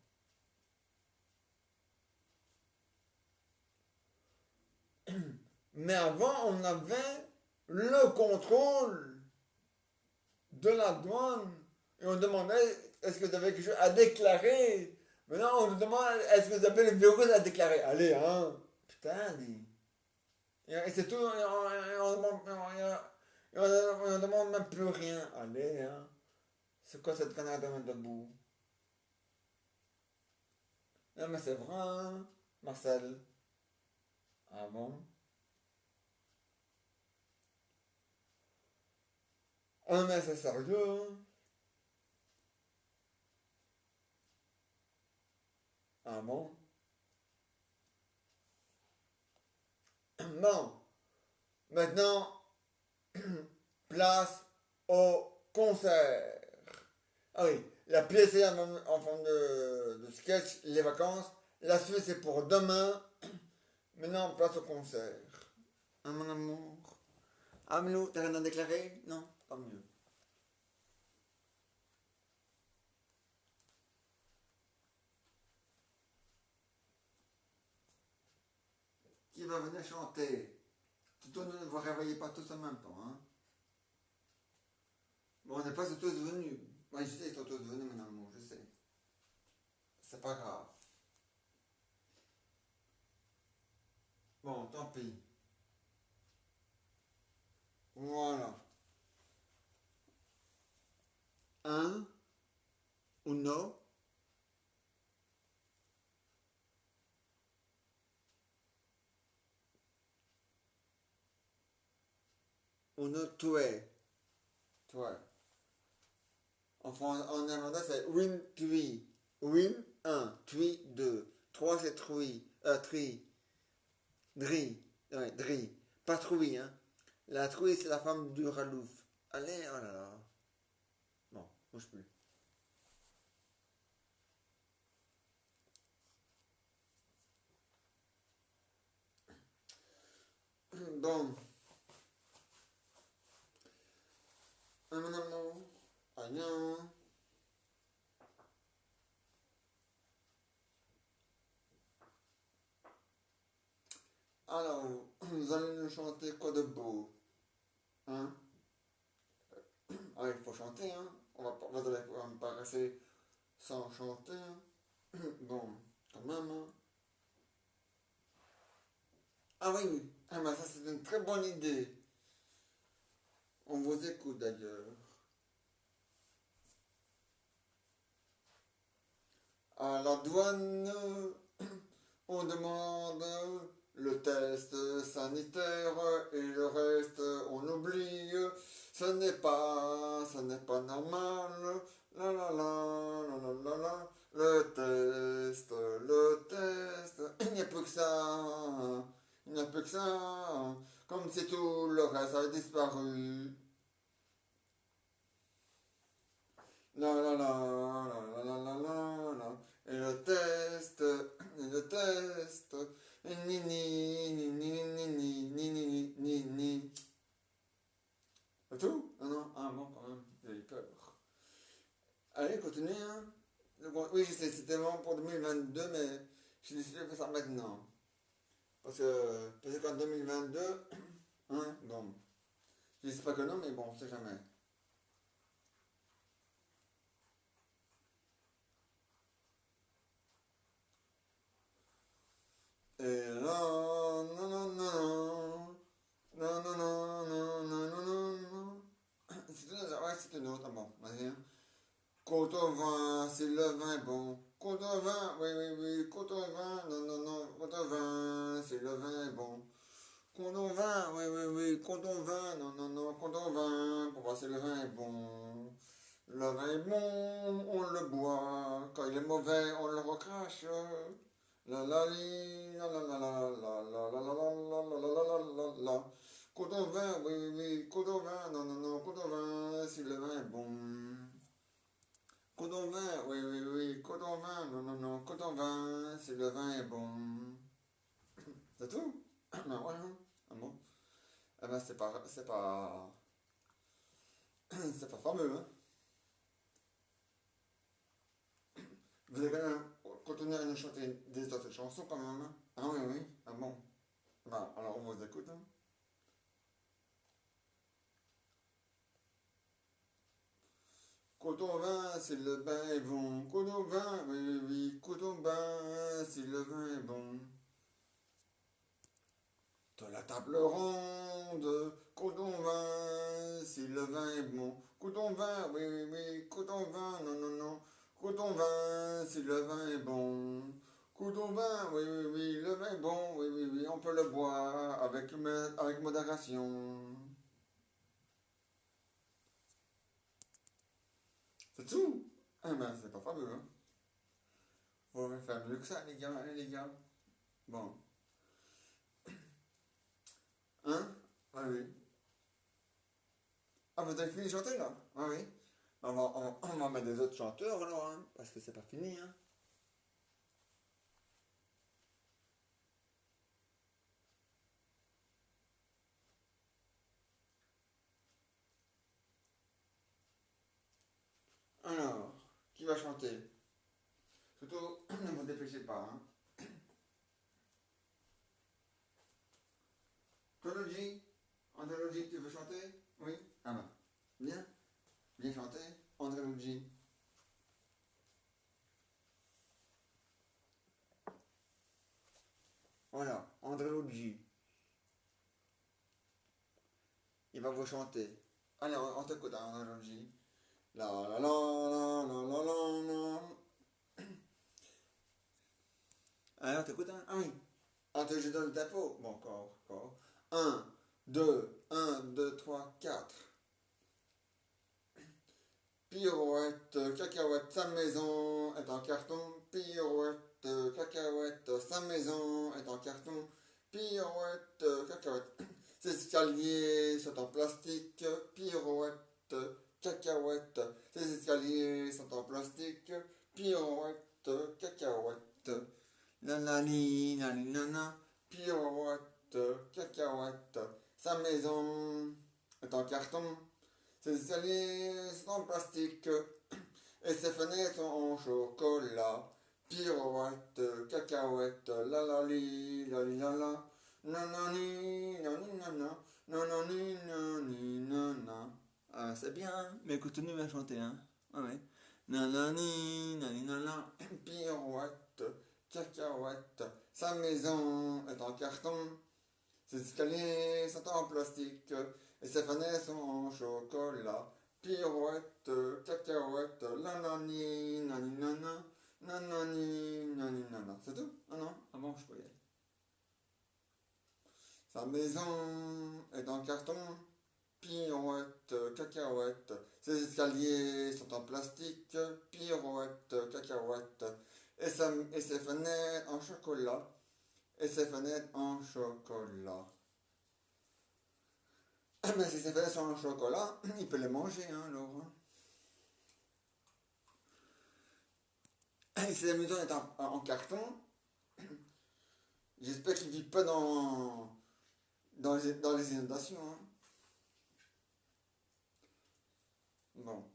Mais avant, on avait le contrôle de la douane et on demandait est-ce que vous avez quelque chose à déclarer. Maintenant, on nous demande est-ce que vous avez le virus à déclarer. Allez, hein. Putain, dit. Et c'est tout, on ne demande même plus rien. Allez, hein. C'est quoi cette connerie de mettre debout? Non, mais c'est vrai, hein, Marcel. Ah bon? Ah, mais c'est sérieux, hein? Ah bon? Bon, maintenant, place au concert. Ah oui, la pièce est en forme de sketch, les vacances. La suite c'est pour demain. Maintenant, place au concert. Hein, mon amour? Ah, Milo, t'as rien à déclarer? Non, pas mieux. Qui va venir chanter? Surtout ne vous réveillez pas tous en même temps. Hein? Bon, on n'est pas tous venus. Oui, je sais, ils sont tous venus, mon amour, je sais. C'est pas grave. Bon, tant pis. Voilà. Un, uno, uno, tue. Tue. En néerlandais, c'est win, tui. Win, un. Tui, deux. Trois, c'est trui. Tri. Dri. Ouais, dri. Pas trui, hein. La trouille, c'est la femme du ralouf. Allez, oh là là. Bon, bouge plus. Bon, mon amour. Rien. Alors, vous allez nous chanter quoi de beau? Hein? Ah, il faut chanter, hein? Vous allez pas rester sans chanter, hein? Bon, quand même, hein? Ah oui, oui. Ah, mais ça, c'est une très bonne idée. On vous écoute d'ailleurs. À la douane, on demande le test sanitaire et le reste on oublie. Ce n'est pas normal. La la la la la la la. Le test. Il n'y a plus que ça. Il n'y a plus que ça. Comme si tout le reste avait disparu. La la la la la la la la la. Et le test, ni ni ni ni ni ni ni ni ni ni. C'est tout? Non, non, ah bon, quand même, j'ai eu peur. Allez, continuez, hein. Oui, je sais, c'était vraiment pour 2022, mais j'ai décidé de faire ça maintenant. Parce que qu'en 2022, hein, bon, je sais pas que non, mais bon, on sait jamais. Et là, non, non, non, non, non, non, non, non, non, non, non. Ouais, c'est une autre, bon, vas-y. Hein. Côte au vin, si le vin est bon. Côte au vin, oui, oui, oui, côte au vin, non, non, non, côte au vin, si le vin est bon. Côte au vin, oui, oui, oui, côte au vin, non, non, non, côte au vin, pour voir si le vin est bon. Le vin est bon, on le boit. Quand il est mauvais, on le recrache. La la li, la la la la la la la la la la la la la la la. Côte au vin, oui, oui, oui, côte au vin, non, non, non, côte au vin, si le vin est bon. Côte au vin, oui, oui, oui, côte au vin, non, non, non, côte au vin, si le vin est bon. C'est tout? Ben voilà. Ah bon? Eh ben c'est pas fameux, hein. Vous allez quand même continuer à nous chanter des autres chansons quand même, hein. Ah oui, oui, ah bon. Ben, alors on vous écoute, hein. Coton vin, si le bain est bon. Coton vin, oui, oui, oui. Coton vin, si le vin est bon. De la table ronde, coton vin, si le vin est bon. Coton vin, oui, oui, oui. Coton vin, non, non, non. Coton vin, si le vin est bon. Coton vin, oui, oui, oui. Le vin est bon, oui, oui, oui. On peut le boire avec modération. C'est tout. Ah ben, c'est pas fameux, hein. Faut faire mieux que ça, les gars, hein, les gars. Bon. Hein? Ah oui. Ah, vous avez fini de chanter là? Ah oui. On va mettre des autres chanteurs alors, hein, parce que c'est pas fini, hein. Alors, qui va chanter? Surtout, ne vous dépêchez pas, hein. Anthologie, Anthologie, tu veux chanter? Oui? Ah bah, bien, bien chanter. Anthologie. Voilà, Anthologie. Il va vous chanter. Allez, on t'écoute, hein, Anthologie. La la la la la la la la. Alors, t'écoutes, hein? Ah oui. Attends, je donne le tempo. Bon, encore. Un, 2, 3, 4. Pirouette, cacahuète, sa maison est en carton. Pirouette, cacahuète, sa maison est en carton. Pirouette, cacahuète, ses escaliers sont en plastique. Pirouette, cacahuète, ses escaliers sont en plastique. Pirouette, cacahuète, nanani, nana. Pirouette, cacahuète, sa maison est en carton. Ses escaliers sont en plastique et ses fenêtres sont en chocolat. Pirouette, cacahuète, la la li, la li la la. Nanani, nani nana, nanani, nani nana. Ah, c'est bien, mais continue à chanter, hein. Ah ouais. Nanani, nani nana. Pirouette, cacahuète, sa maison est en carton. Ses escaliers sont en plastique et ses fenêtres sont en chocolat. Pirouette, cacahuète, nanani, nani nana, nanani, nani nana. C'est tout? Ah non? Ah bon, je peux y aller. Sa maison est en carton. Pirouette, cacahuète, ses escaliers sont en plastique. Pirouette, cacahuète, et ses fenêtres en chocolat. Et ses fenêtres en chocolat. Mais si ses fenêtres sont en chocolat, il peut les manger, hein, alors. Et si la maison est en carton, j'espère qu'il ne vit pas dans les inondations, hein. Bon.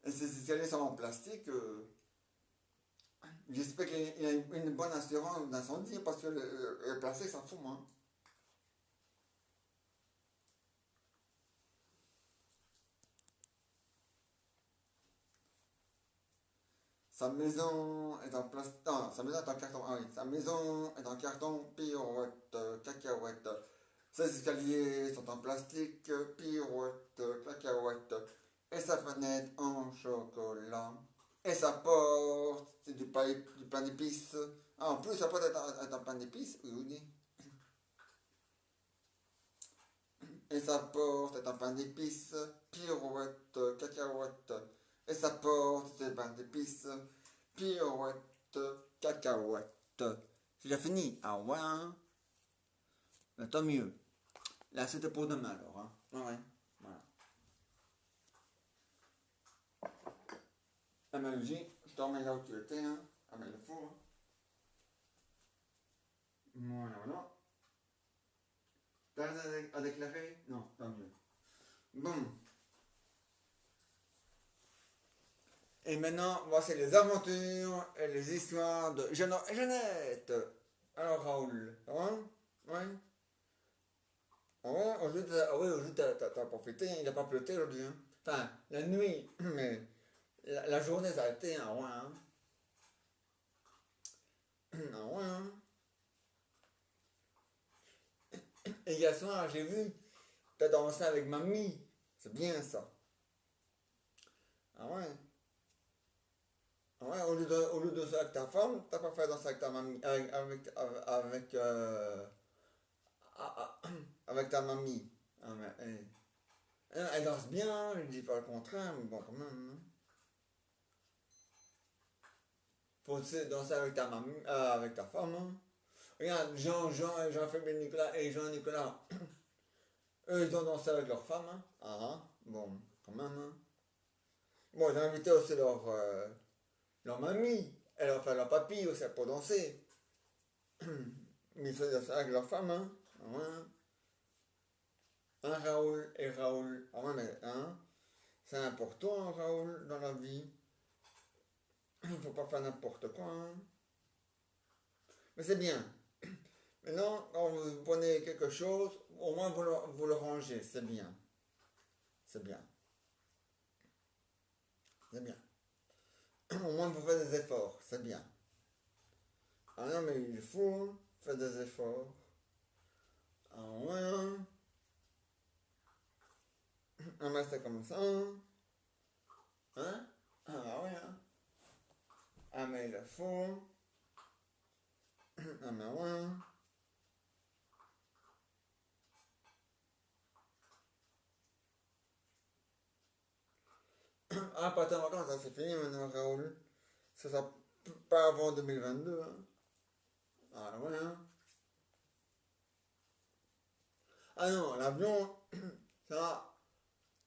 Et si ces escaliers sont en plastique, j'espère qu'il a une bonne assurance d'incendie, parce que le plastique, ça fume, hein. Sa maison est en plastique. Non, sa maison est en carton. Ah oui, sa maison est en carton, pirouette, cacahuète. Ses escaliers sont en plastique, pirouette, cacahuète. Et sa fenêtre en chocolat. Et sa porte, c'est du pain d'épices. Ah, en plus, sa porte est en pain d'épices, oui, oui. Et sa porte est en pain d'épices, pirouette, cacahuète. Et sa porte est en pain d'épices, pirouette, cacahuète. C'est déjà fini. Ah ouais, hein? Ben, tant mieux. Là, c'était pour demain alors, hein? Ah ouais, voilà. Analogie, je te remets là où tu étais, hein? Ah ben, le four, hein? Voilà. T'as rien à déclarer? Non, tant mieux. Bon. Et maintenant, voici les aventures et les histoires de Jeannot et Jeannette. Alors, Raoul, ça va? Ouais? Ah ouais, aujourd'hui, t'as profité, il n'a pas plu aujourd'hui, hein? Enfin, la nuit, mais la journée, ça a été un roi, hein? Un roi, hein? Et hier soir, j'ai vu, t'as dansé avec mamie. C'est bien ça. Ah ouais? Ah ouais, au lieu de danser avec ta femme, t'as pas fait danser avec ta mamie. Avec ta mamie. Ah, mais, elle danse bien, je dis pas le contraire, mais bon, quand même, hein. faut aussi danser avec ta mamie, avec ta femme. Hein. Regarde, Jean-Philippe et Nicolas et Jean-Nicolas, eux, ils ont dansé avec leur femme. Hein. Ah, ah, bon, quand même. Hein. Bon, j'ai invité aussi leur mamie, enfin leur papy aussi pour danser. Mais ils faisaient ça avec leur femme. Hein. Ah, ouais. Hein, Raoul et Raoul. Ah, ouais, mais, hein, c'est important, Raoul, dans la vie. Il ne faut pas faire n'importe quoi. Hein. Mais c'est bien. Maintenant, quand vous prenez quelque chose, au moins vous le rangez, c'est bien. C'est bien. C'est bien. Au moins vous faites des efforts, c'est bien. Ah non, mais il faut faire des efforts. Ah ouais. Ah mais c'est comme ça. Hein? Ah ouais. Hein? Ah mais il faut. Ah mais ouais. Ah, partir en vacances, ça c'est fini maintenant, Raoul. Ça sera pas avant 2022. Hein? Ah ouais. Hein? Ah non, l'avion, ça,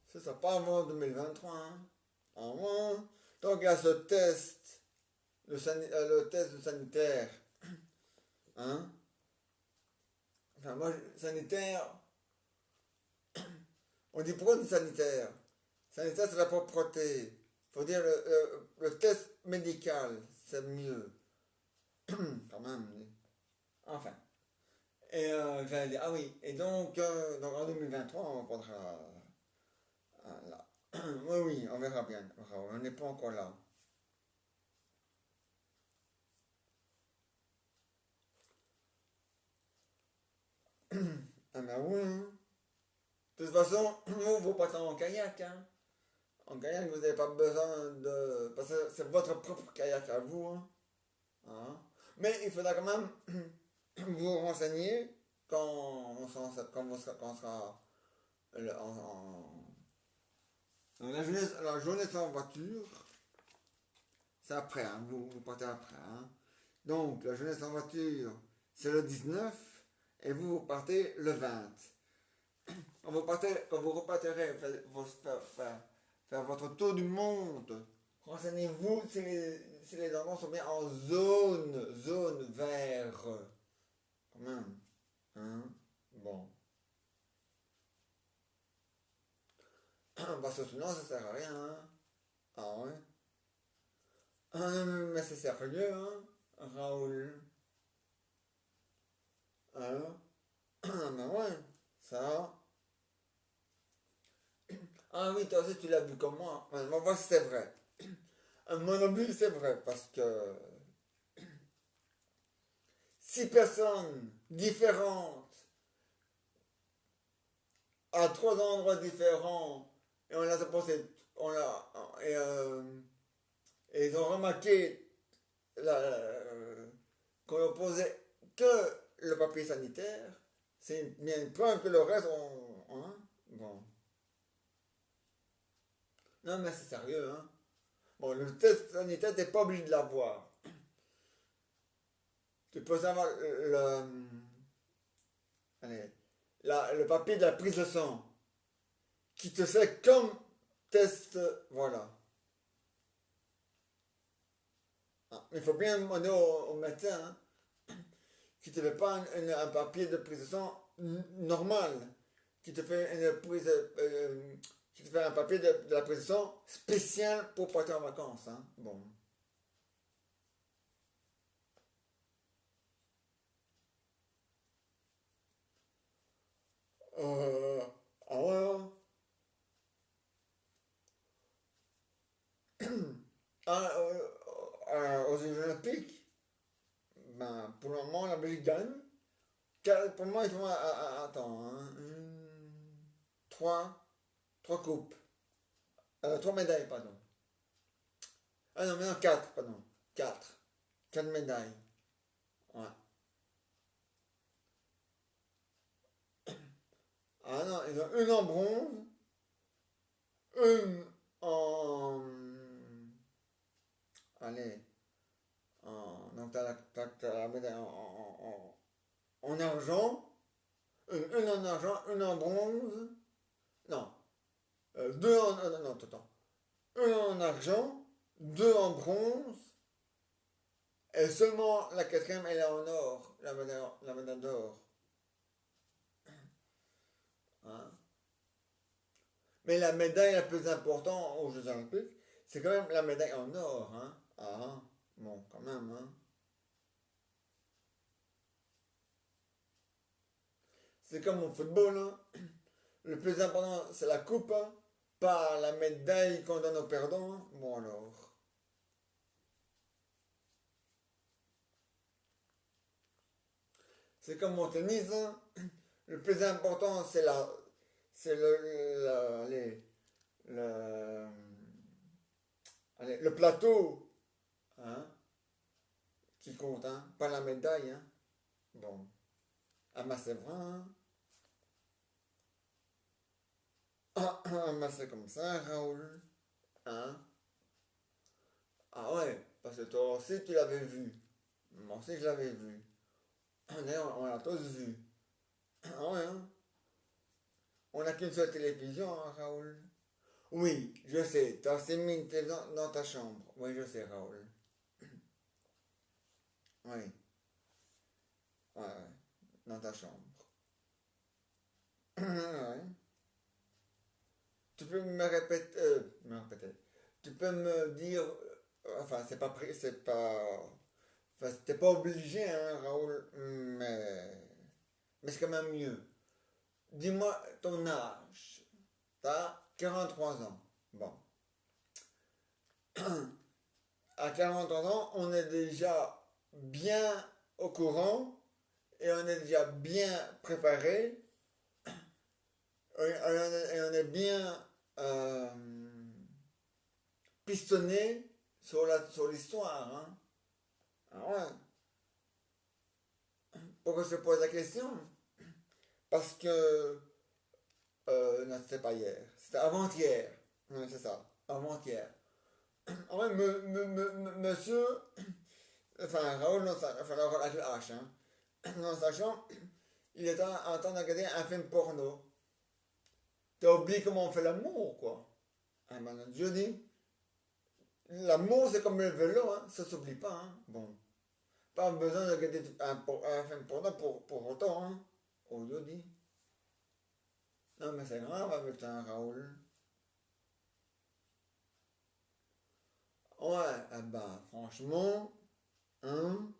ça sera pas avant 2023. Hein? Ah ouais. Donc il y a ce test, le test de sanitaire. Hein? Enfin, moi, sanitaire, on dit pourquoi on dit sanitaire? Sanitaire, c'est la propreté. Faut dire le test médical, c'est mieux. Quand même. Enfin. Et j'allais dire, ah oui, et donc en 2023, on prendra là. Oui, oui, on verra bien. On n'est pas encore là. Ah ben oui. Hein. De toute façon, vous partez en kayak. Hein. En kayak, vous n'avez pas besoin de. Parce que c'est votre propre kayak à vous. Hein. Hein. Mais il faudra quand même vous renseigner quand on sera la journée sans voiture. C'est après, hein, vous partez après. Hein. Donc, la journée sans voiture, c'est le 19 et vous partez le 20. Quand vous repartirez faire votre tour du monde, renseignez-vous si les endroits sont bien en zone vert. Quand même. Hein? Bon. Parce que sinon, ça sert à rien. Hein? Ah ouais. Mais c'est sérieux, hein, Raoul. Hein? Mais ouais, ça. Ah oui, toi aussi, tu l'as vu comme moi. Ouais, moi, c'est vrai. Mon avis, c'est vrai, parce que 6 personnes différentes à 3 endroits différents, et on a pensé, on a, et ils ont remarqué qu'on ne posait que le papier sanitaire, c'est bien une preuve que le reste, hein? Bon. Non, mais c'est sérieux, hein? Bon, le test sanitaire, t'es pas obligé de l'avoir. Tu peux savoir allez, le papier de la prise de sang, qui te fait comme test, voilà. Ah, il faut bien demander au médecin, hein, qui te fait pas un papier de prise de sang normal, qui te fait une prise, qui te fait un papier de la prise de sang spécial pour partir en vacances, hein. Bon. Euh, ah ouais, hein. Ah, aux Jeux Olympiques, ben, pour le moment, la Belgique gagne. Pour moi, ils font, attends, hein, trois, trois coupes. Trois médailles, pardon. Ah non, maintenant quatre, pardon. Quatre. Quatre médailles. Ouais. Ah non, ils ont une en bronze, une en. Allez. Donc t'as la médaille en argent, une en argent, une en bronze, non, deux en, non, attends, une en argent, deux en bronze, et seulement la quatrième elle est en or, la médaille d'or. Hein. Mais la médaille la plus importante aux Jeux Olympiques, c'est quand même la médaille en or. Hein. Ah, bon, quand même. Hein. C'est comme au football. Hein. Le plus important, c'est la coupe, hein, pas la médaille qu'on donne aux perdants. Hein. Bon alors. C'est comme au tennis. Hein. Le plus important, c'est le, le plateau, hein, qui compte, hein, pas la médaille. Hein. Bon. Ah bah c'est vrai. Hein. Bah c'est comme ça, Raoul. Hein? Ah ouais, parce que toi aussi tu l'avais vu. Moi aussi je l'avais vu. D'ailleurs, on l'a tous vu. Ah ouais, hein? On n'a qu'une seule télévision, hein, Raoul. Oui, je sais, t'as aussi mis une télévision dans ta chambre. Oui, je sais, Raoul. Oui, ouais, ouais, dans ta chambre. Ouais. Tu peux me répéter. Tu peux me dire, enfin, c'est pas, enfin, t'es pas obligé, hein, Raoul, mais c'est quand même mieux. Dis-moi ton âge. T'as 43 ans. Bon. À 43 ans, on est déjà bien au courant et on est déjà bien préparé et on est bien pistonné sur l'histoire. Hein. Ah ouais. Pourquoi je te pose la question? Parce que non, c'était pas hier. C'était avant-hier. Oui, c'est ça. Avant-hier. Ah ouais, monsieur, enfin Raoul, enfin Raoul avec le H, hein, dans sa chambre, il était en train de regarder un film porno. T'as oublié comment on fait l'amour, quoi. Ah ben, Dieu dit, l'amour c'est comme le vélo, hein, ça s'oublie pas, hein. Bon, pas besoin de regarder un film porno pour autant, hein. Oh Dieu dit. Non mais c'est grave avec un Raoul. Ouais, ah ben, franchement, hein,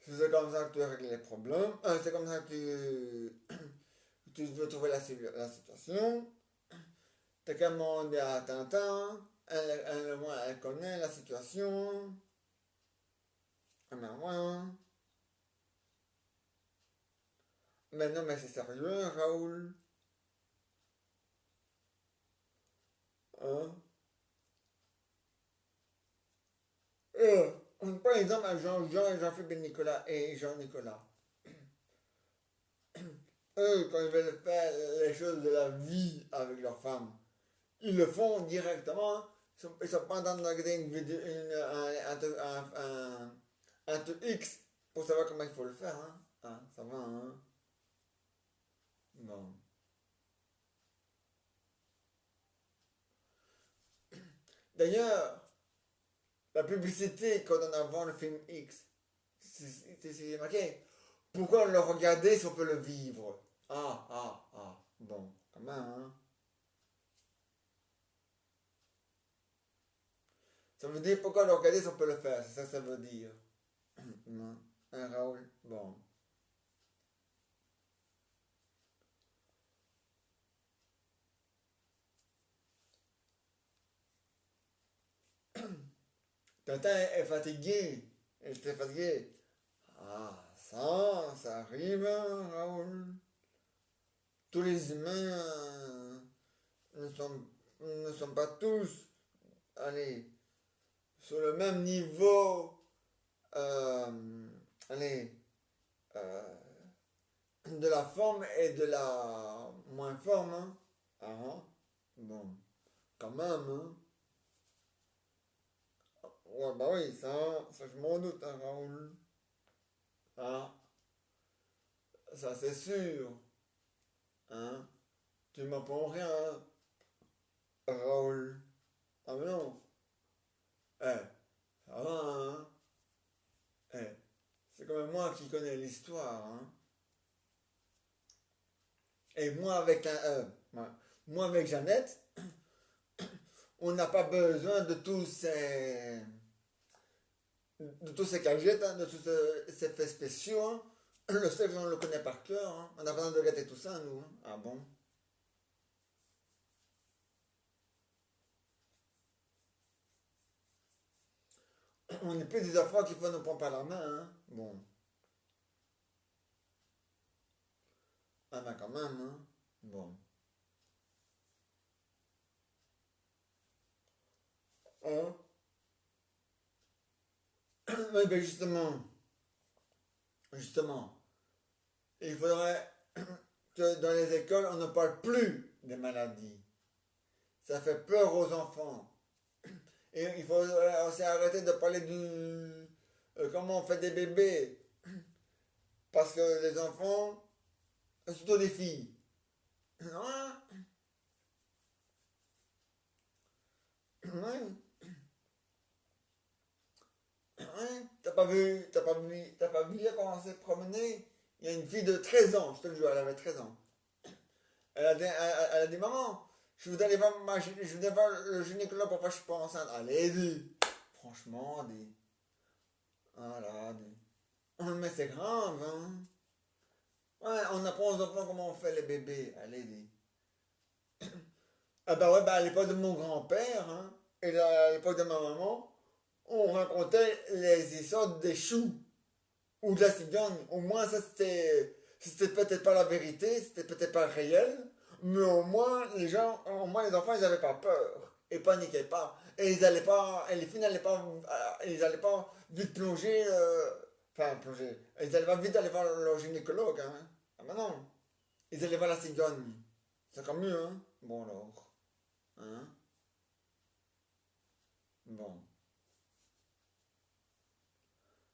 si c'est comme ça que tu règles les problèmes, c'est comme ça que tu veux trouver la situation, t'as qu'à demander à Tintin, elle, moi, elle connaît la situation, ah ben ouais, hein. Mais non, mais c'est sérieux, Raoul, hein? Euh, Par exemple, à Jean-Jean et Jean-Philippe Nicolas et Jean-Nicolas. Eux, quand ils veulent faire les choses de la vie avec leur femme, ils le font directement. Ils sont pas en train de regarder une vidéo, un truc X pour savoir comment il faut le faire. Hein. Hein, ça va, hein? Bon. D'ailleurs, la publicité quand on a vu le film X, c'est marqué. Pourquoi le regarder si on peut le vivre? Ah, ah, ah. Bon, quand même, hein? Ça veut dire pourquoi le regarder si on peut le faire, c'est ça que ça veut dire. Non. Hein, Raoul? Bon. Tintin est fatigué. Elle était fatiguée. Ah, ça arrive, hein, Raoul. Tous les humains ne sont pas tous, allez, sur le même niveau, euh, allez, euh, de la forme et de la moins forme. Hein. Ah, hein. Bon, quand même. Hein. Ouais, bah oui, ça je m'en doute, hein, Raoul. Hein, ça c'est sûr. Hein, tu m'apprends rien, hein, Raoul. Ah mais non. Eh, ça va, hein. Eh, c'est quand même moi qui connais l'histoire, hein. Et moi avec ouais, moi avec Jeannette, on n'a pas besoin de tous ces gadgets, hein, de tous ces effets spéciaux, hein. Le sexe, on le connaît par cœur, hein. On n'a pas besoin de gâter tout ça, nous, hein. Ah bon? On n'est plus des enfants qu'il faut nous prendre par la main, hein. Bon, ah ben quand même, hein. Bon. Hein? Oui, ben justement, il faudrait que dans les écoles, on ne parle plus des maladies. Ça fait peur aux enfants. Et il faut aussi arrêter de parler du... comment on fait des bébés. Parce que les enfants, surtout les filles, hein, ouais, ouais, t'as pas vu hier quand on s'est promené. Il y a une fille de 13 ans, je te le jure, elle avait 13 ans. Elle a dit, maman, je voudrais voir le gynécologue pour pas que je suis pas enceinte. Allez-y. Franchement, dis. Voilà, dis. Mais c'est grave, hein. Ouais, on apprend aux enfants comment on fait les bébés. Allez, dis. Ah bah ouais, bah à l'époque de mon grand-père, hein, et à l'époque de ma maman, on racontait les histoires des choux ou de la cigogne. Au moins, ça c'était peut-être pas la vérité, c'était peut-être pas réel, mais au moins les gens, au moins les enfants, ils avaient pas peur et paniquaient pas. Et ils allaient pas, et les filles n'allaient pas, ils allaient pas vite plonger, enfin plonger, ils allaient pas vite aller voir leur gynécologue, hein. Ah bah non, ils allaient voir la cigogne. C'est encore mieux, hein. Bon alors, hein. Bon.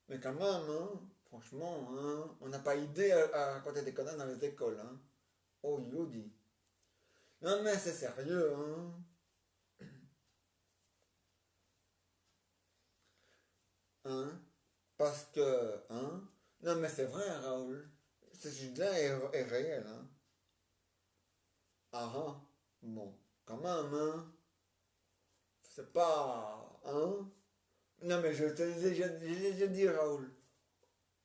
Mais quand même, hein, franchement, hein, on n'a pas idée à raconter des conneries dans les écoles, hein. Oh, Yodi. Non, mais c'est sérieux, hein. Hein. Parce que, hein. Non, mais c'est vrai, Raoul. Ce sujet-là est réel, hein. Ah, ah. Bon, quand même, hein. C'est pas, hein. Non, mais je te l'ai déjà dit, Raoul.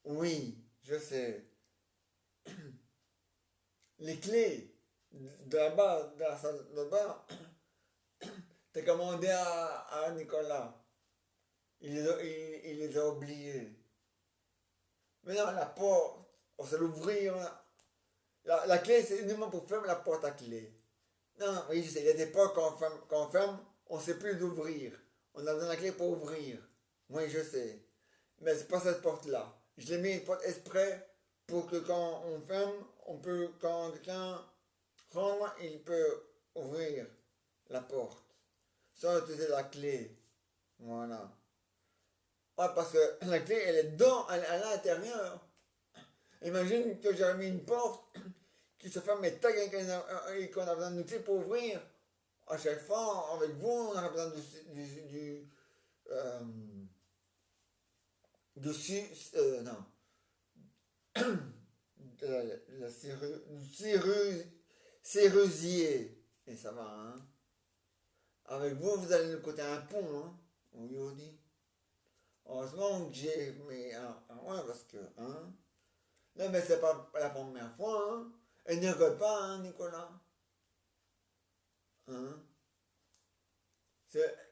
Oui, je sais. Les clés de là-bas, de la salle de bain, t'es commandé à Nicolas. Il les a oubliés. Mais non, la porte, on sait l'ouvrir. La clé, c'est uniquement pour fermer la porte à clé. Non, oui, je sais, il y a des portes quand on ferme, on ne sait plus d'ouvrir. On a besoin de la clé pour ouvrir. Oui, je sais. Mais c'est pas cette porte-là. Je l'ai mis une porte exprès pour que quand on ferme, on peut, quand quelqu'un rentre, il peut ouvrir la porte. Sans utiliser la clé. Voilà. Ah, parce que la clé, elle est à l'intérieur. Imagine que j'ai mis une porte qui se ferme et tac, et qu'on a besoin d'une clé pour ouvrir. À chaque fois, avec vous, on a besoin euh, non, du Et ça va, hein. Avec vous, vous allez nous côté un pont, hein. On lui dit. Heureusement que j'ai mis ouais, parce que, hein. Non, mais c'est pas la première fois, hein. Et ne rigole pas, hein, Nicolas. Hein.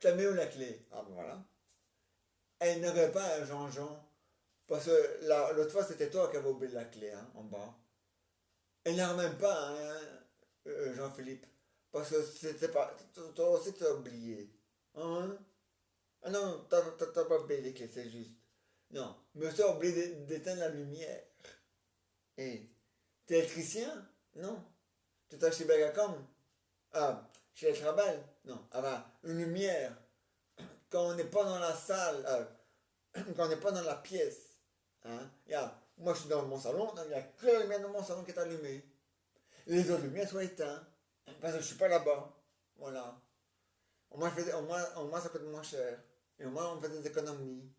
T'as mis où la clé? Ah, ben voilà. Et ne rigole pas, hein, Jean-Jean. Parce que l'autre fois, c'était toi qui avais oublié la clé, hein, en bas. Et ne même pas, hein, Jean-Philippe. Parce que c'était pas. Toi aussi, t'as oublié. Hein? Ah non, t'as pas oublié les clés, c'est juste. Non, monsieur a oublié d'éteindre la lumière. Et t'es électricien? Non. Tu t'as chez Bagacom? Ah, chez les Trabal? Non. Ah bah, une lumière. quand on n'est pas dans la salle, quand on n'est pas dans la pièce. Hein, moi, je suis dans mon salon, il n'y a que la lumière de mon salon qui est allumée. Les autres lumières sont éteintes, parce que je ne suis pas là-bas. Voilà. Au moins, ça coûte moins cher. Et au moins, on fait des économies.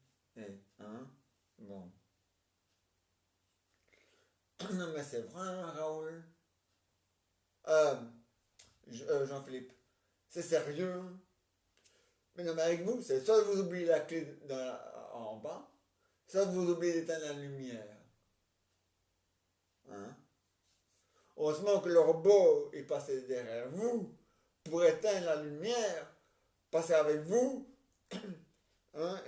Hein? Bon. Non, mais c'est vrai, hein, Raoul. Euh, Jean-Philippe, c'est sérieux? Mais non, mais avec vous, c'est soit vous oubliez la clé en bas, soit vous oubliez d'éteindre la lumière. Hein? Heureusement que le robot est passé derrière vous pour éteindre la lumière, passer avec vous. Hein?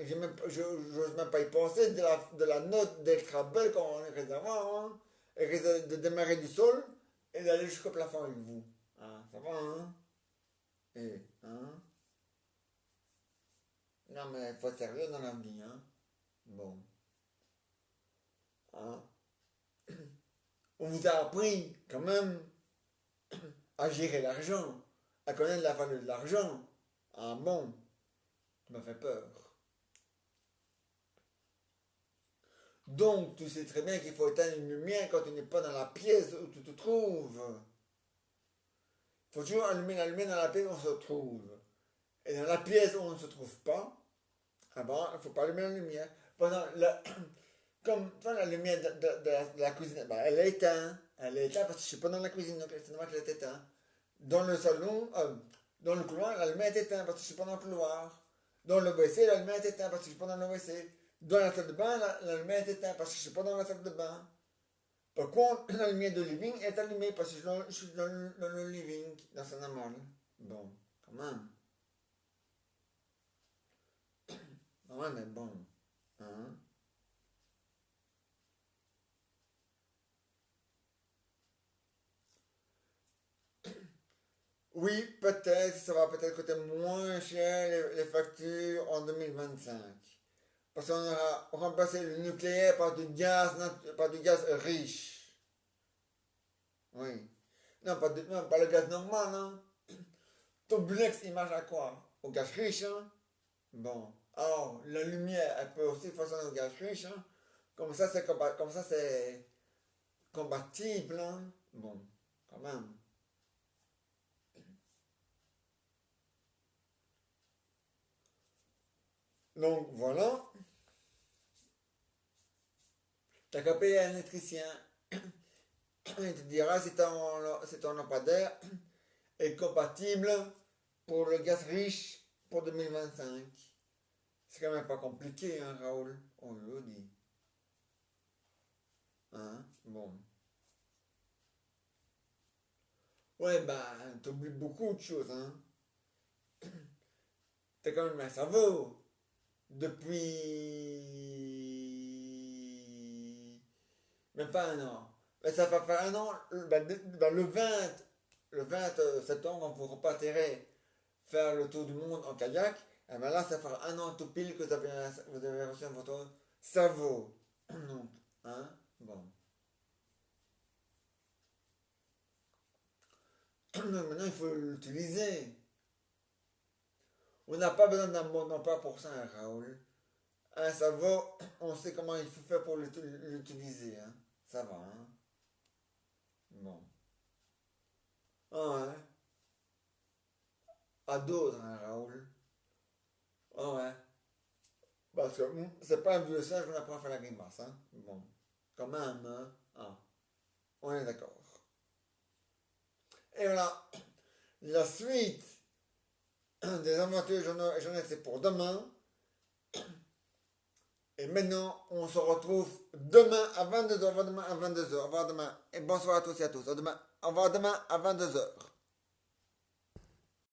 J'ose même pas y penser de la note d'Elkrabel quand on est réservé, hein? Et de démarrer du sol et d'aller jusqu'au plafond avec vous. Hein? Ça va, hein? Hein? Non, mais il faut être sérieux dans la vie, hein? Bon. Hein? On vous a appris, quand même, à gérer l'argent, à connaître la valeur de l'argent. Ah bon? Ça m'a fait peur. Donc, tu sais très bien qu'il faut éteindre une lumière quand tu n'es pas dans la pièce où tu te trouves. Il faut toujours allumer la lumière dans la pièce où on se trouve. Et dans la pièce où on ne se trouve pas, ah bon, il ne faut pas allumer la lumière. Comme la lumière de la cuisine, bah, elle est éteinte. Elle est éteinte parce que je ne suis pas dans la cuisine, donc c'est normal qu'elle est éteinte. Dans le salon, dans le couloir, la lumière est éteinte parce que je ne suis pas dans le couloir. Dans le WC, la lumière est éteinte parce que je ne suis pas dans le WC. Dans la salle de bain, la lumière est éteinte parce que je ne suis pas dans la salle de bain. Par contre, la lumière de living est allumée parce que je suis dans le living, dans sa normal. Bon, quand même. Ouais, mais bon. Hein? Oui, peut-être, ça va peut-être coûter moins cher les factures en 2025. Parce qu'on aura remplacé le nucléaire par du gaz riche. Oui. Non, pas le gaz normal, hein. Ton Blex, il marche à quoi? Au gaz riche, hein? Bon. Alors, la lumière, elle peut aussi fonctionner au gaz riche, hein? Comme ça, c'est compatible, hein? Bon, quand même. Donc, voilà. T'as qu'à payer un électricien. Il te dira si ton lampadaire est compatible pour le gaz riche pour 2025. C'est quand même pas compliqué, hein, Raoul? On le dit. Hein? Bon. Ouais, bah, t'oublies beaucoup de choses, hein. T'as quand même un cerveau. Depuis. Même pas un an. Mais ça va faire un an. Le 20 septembre, on pourra pas atterrir faire le tour du monde en kayak. Et ben là, ça fera un an tout pile que vous avez reçu votre cerveau. Donc, hein? Bon. Maintenant, il faut l'utiliser. On n'a pas besoin d'un bon emploi pour ça, hein, Raoul. Un cerveau, on sait comment il faut faire pour l'utiliser. Hein. Ça va, hein? Bon. Ah ouais. À d'autres, hein, Raoul. Ah ouais. Parce que c'est pas un vieux singe qu'on apprend à faire la grimace, hein? Bon. Quand même, hein? Ah. On est d'accord. Et voilà. La suite des aventures jeunesse, c'est pour demain. Et maintenant, on se retrouve demain à 22h. Au revoir demain à 22h. Au revoir demain. Et bonsoir à tous et à tous. Au revoir demain à 22h.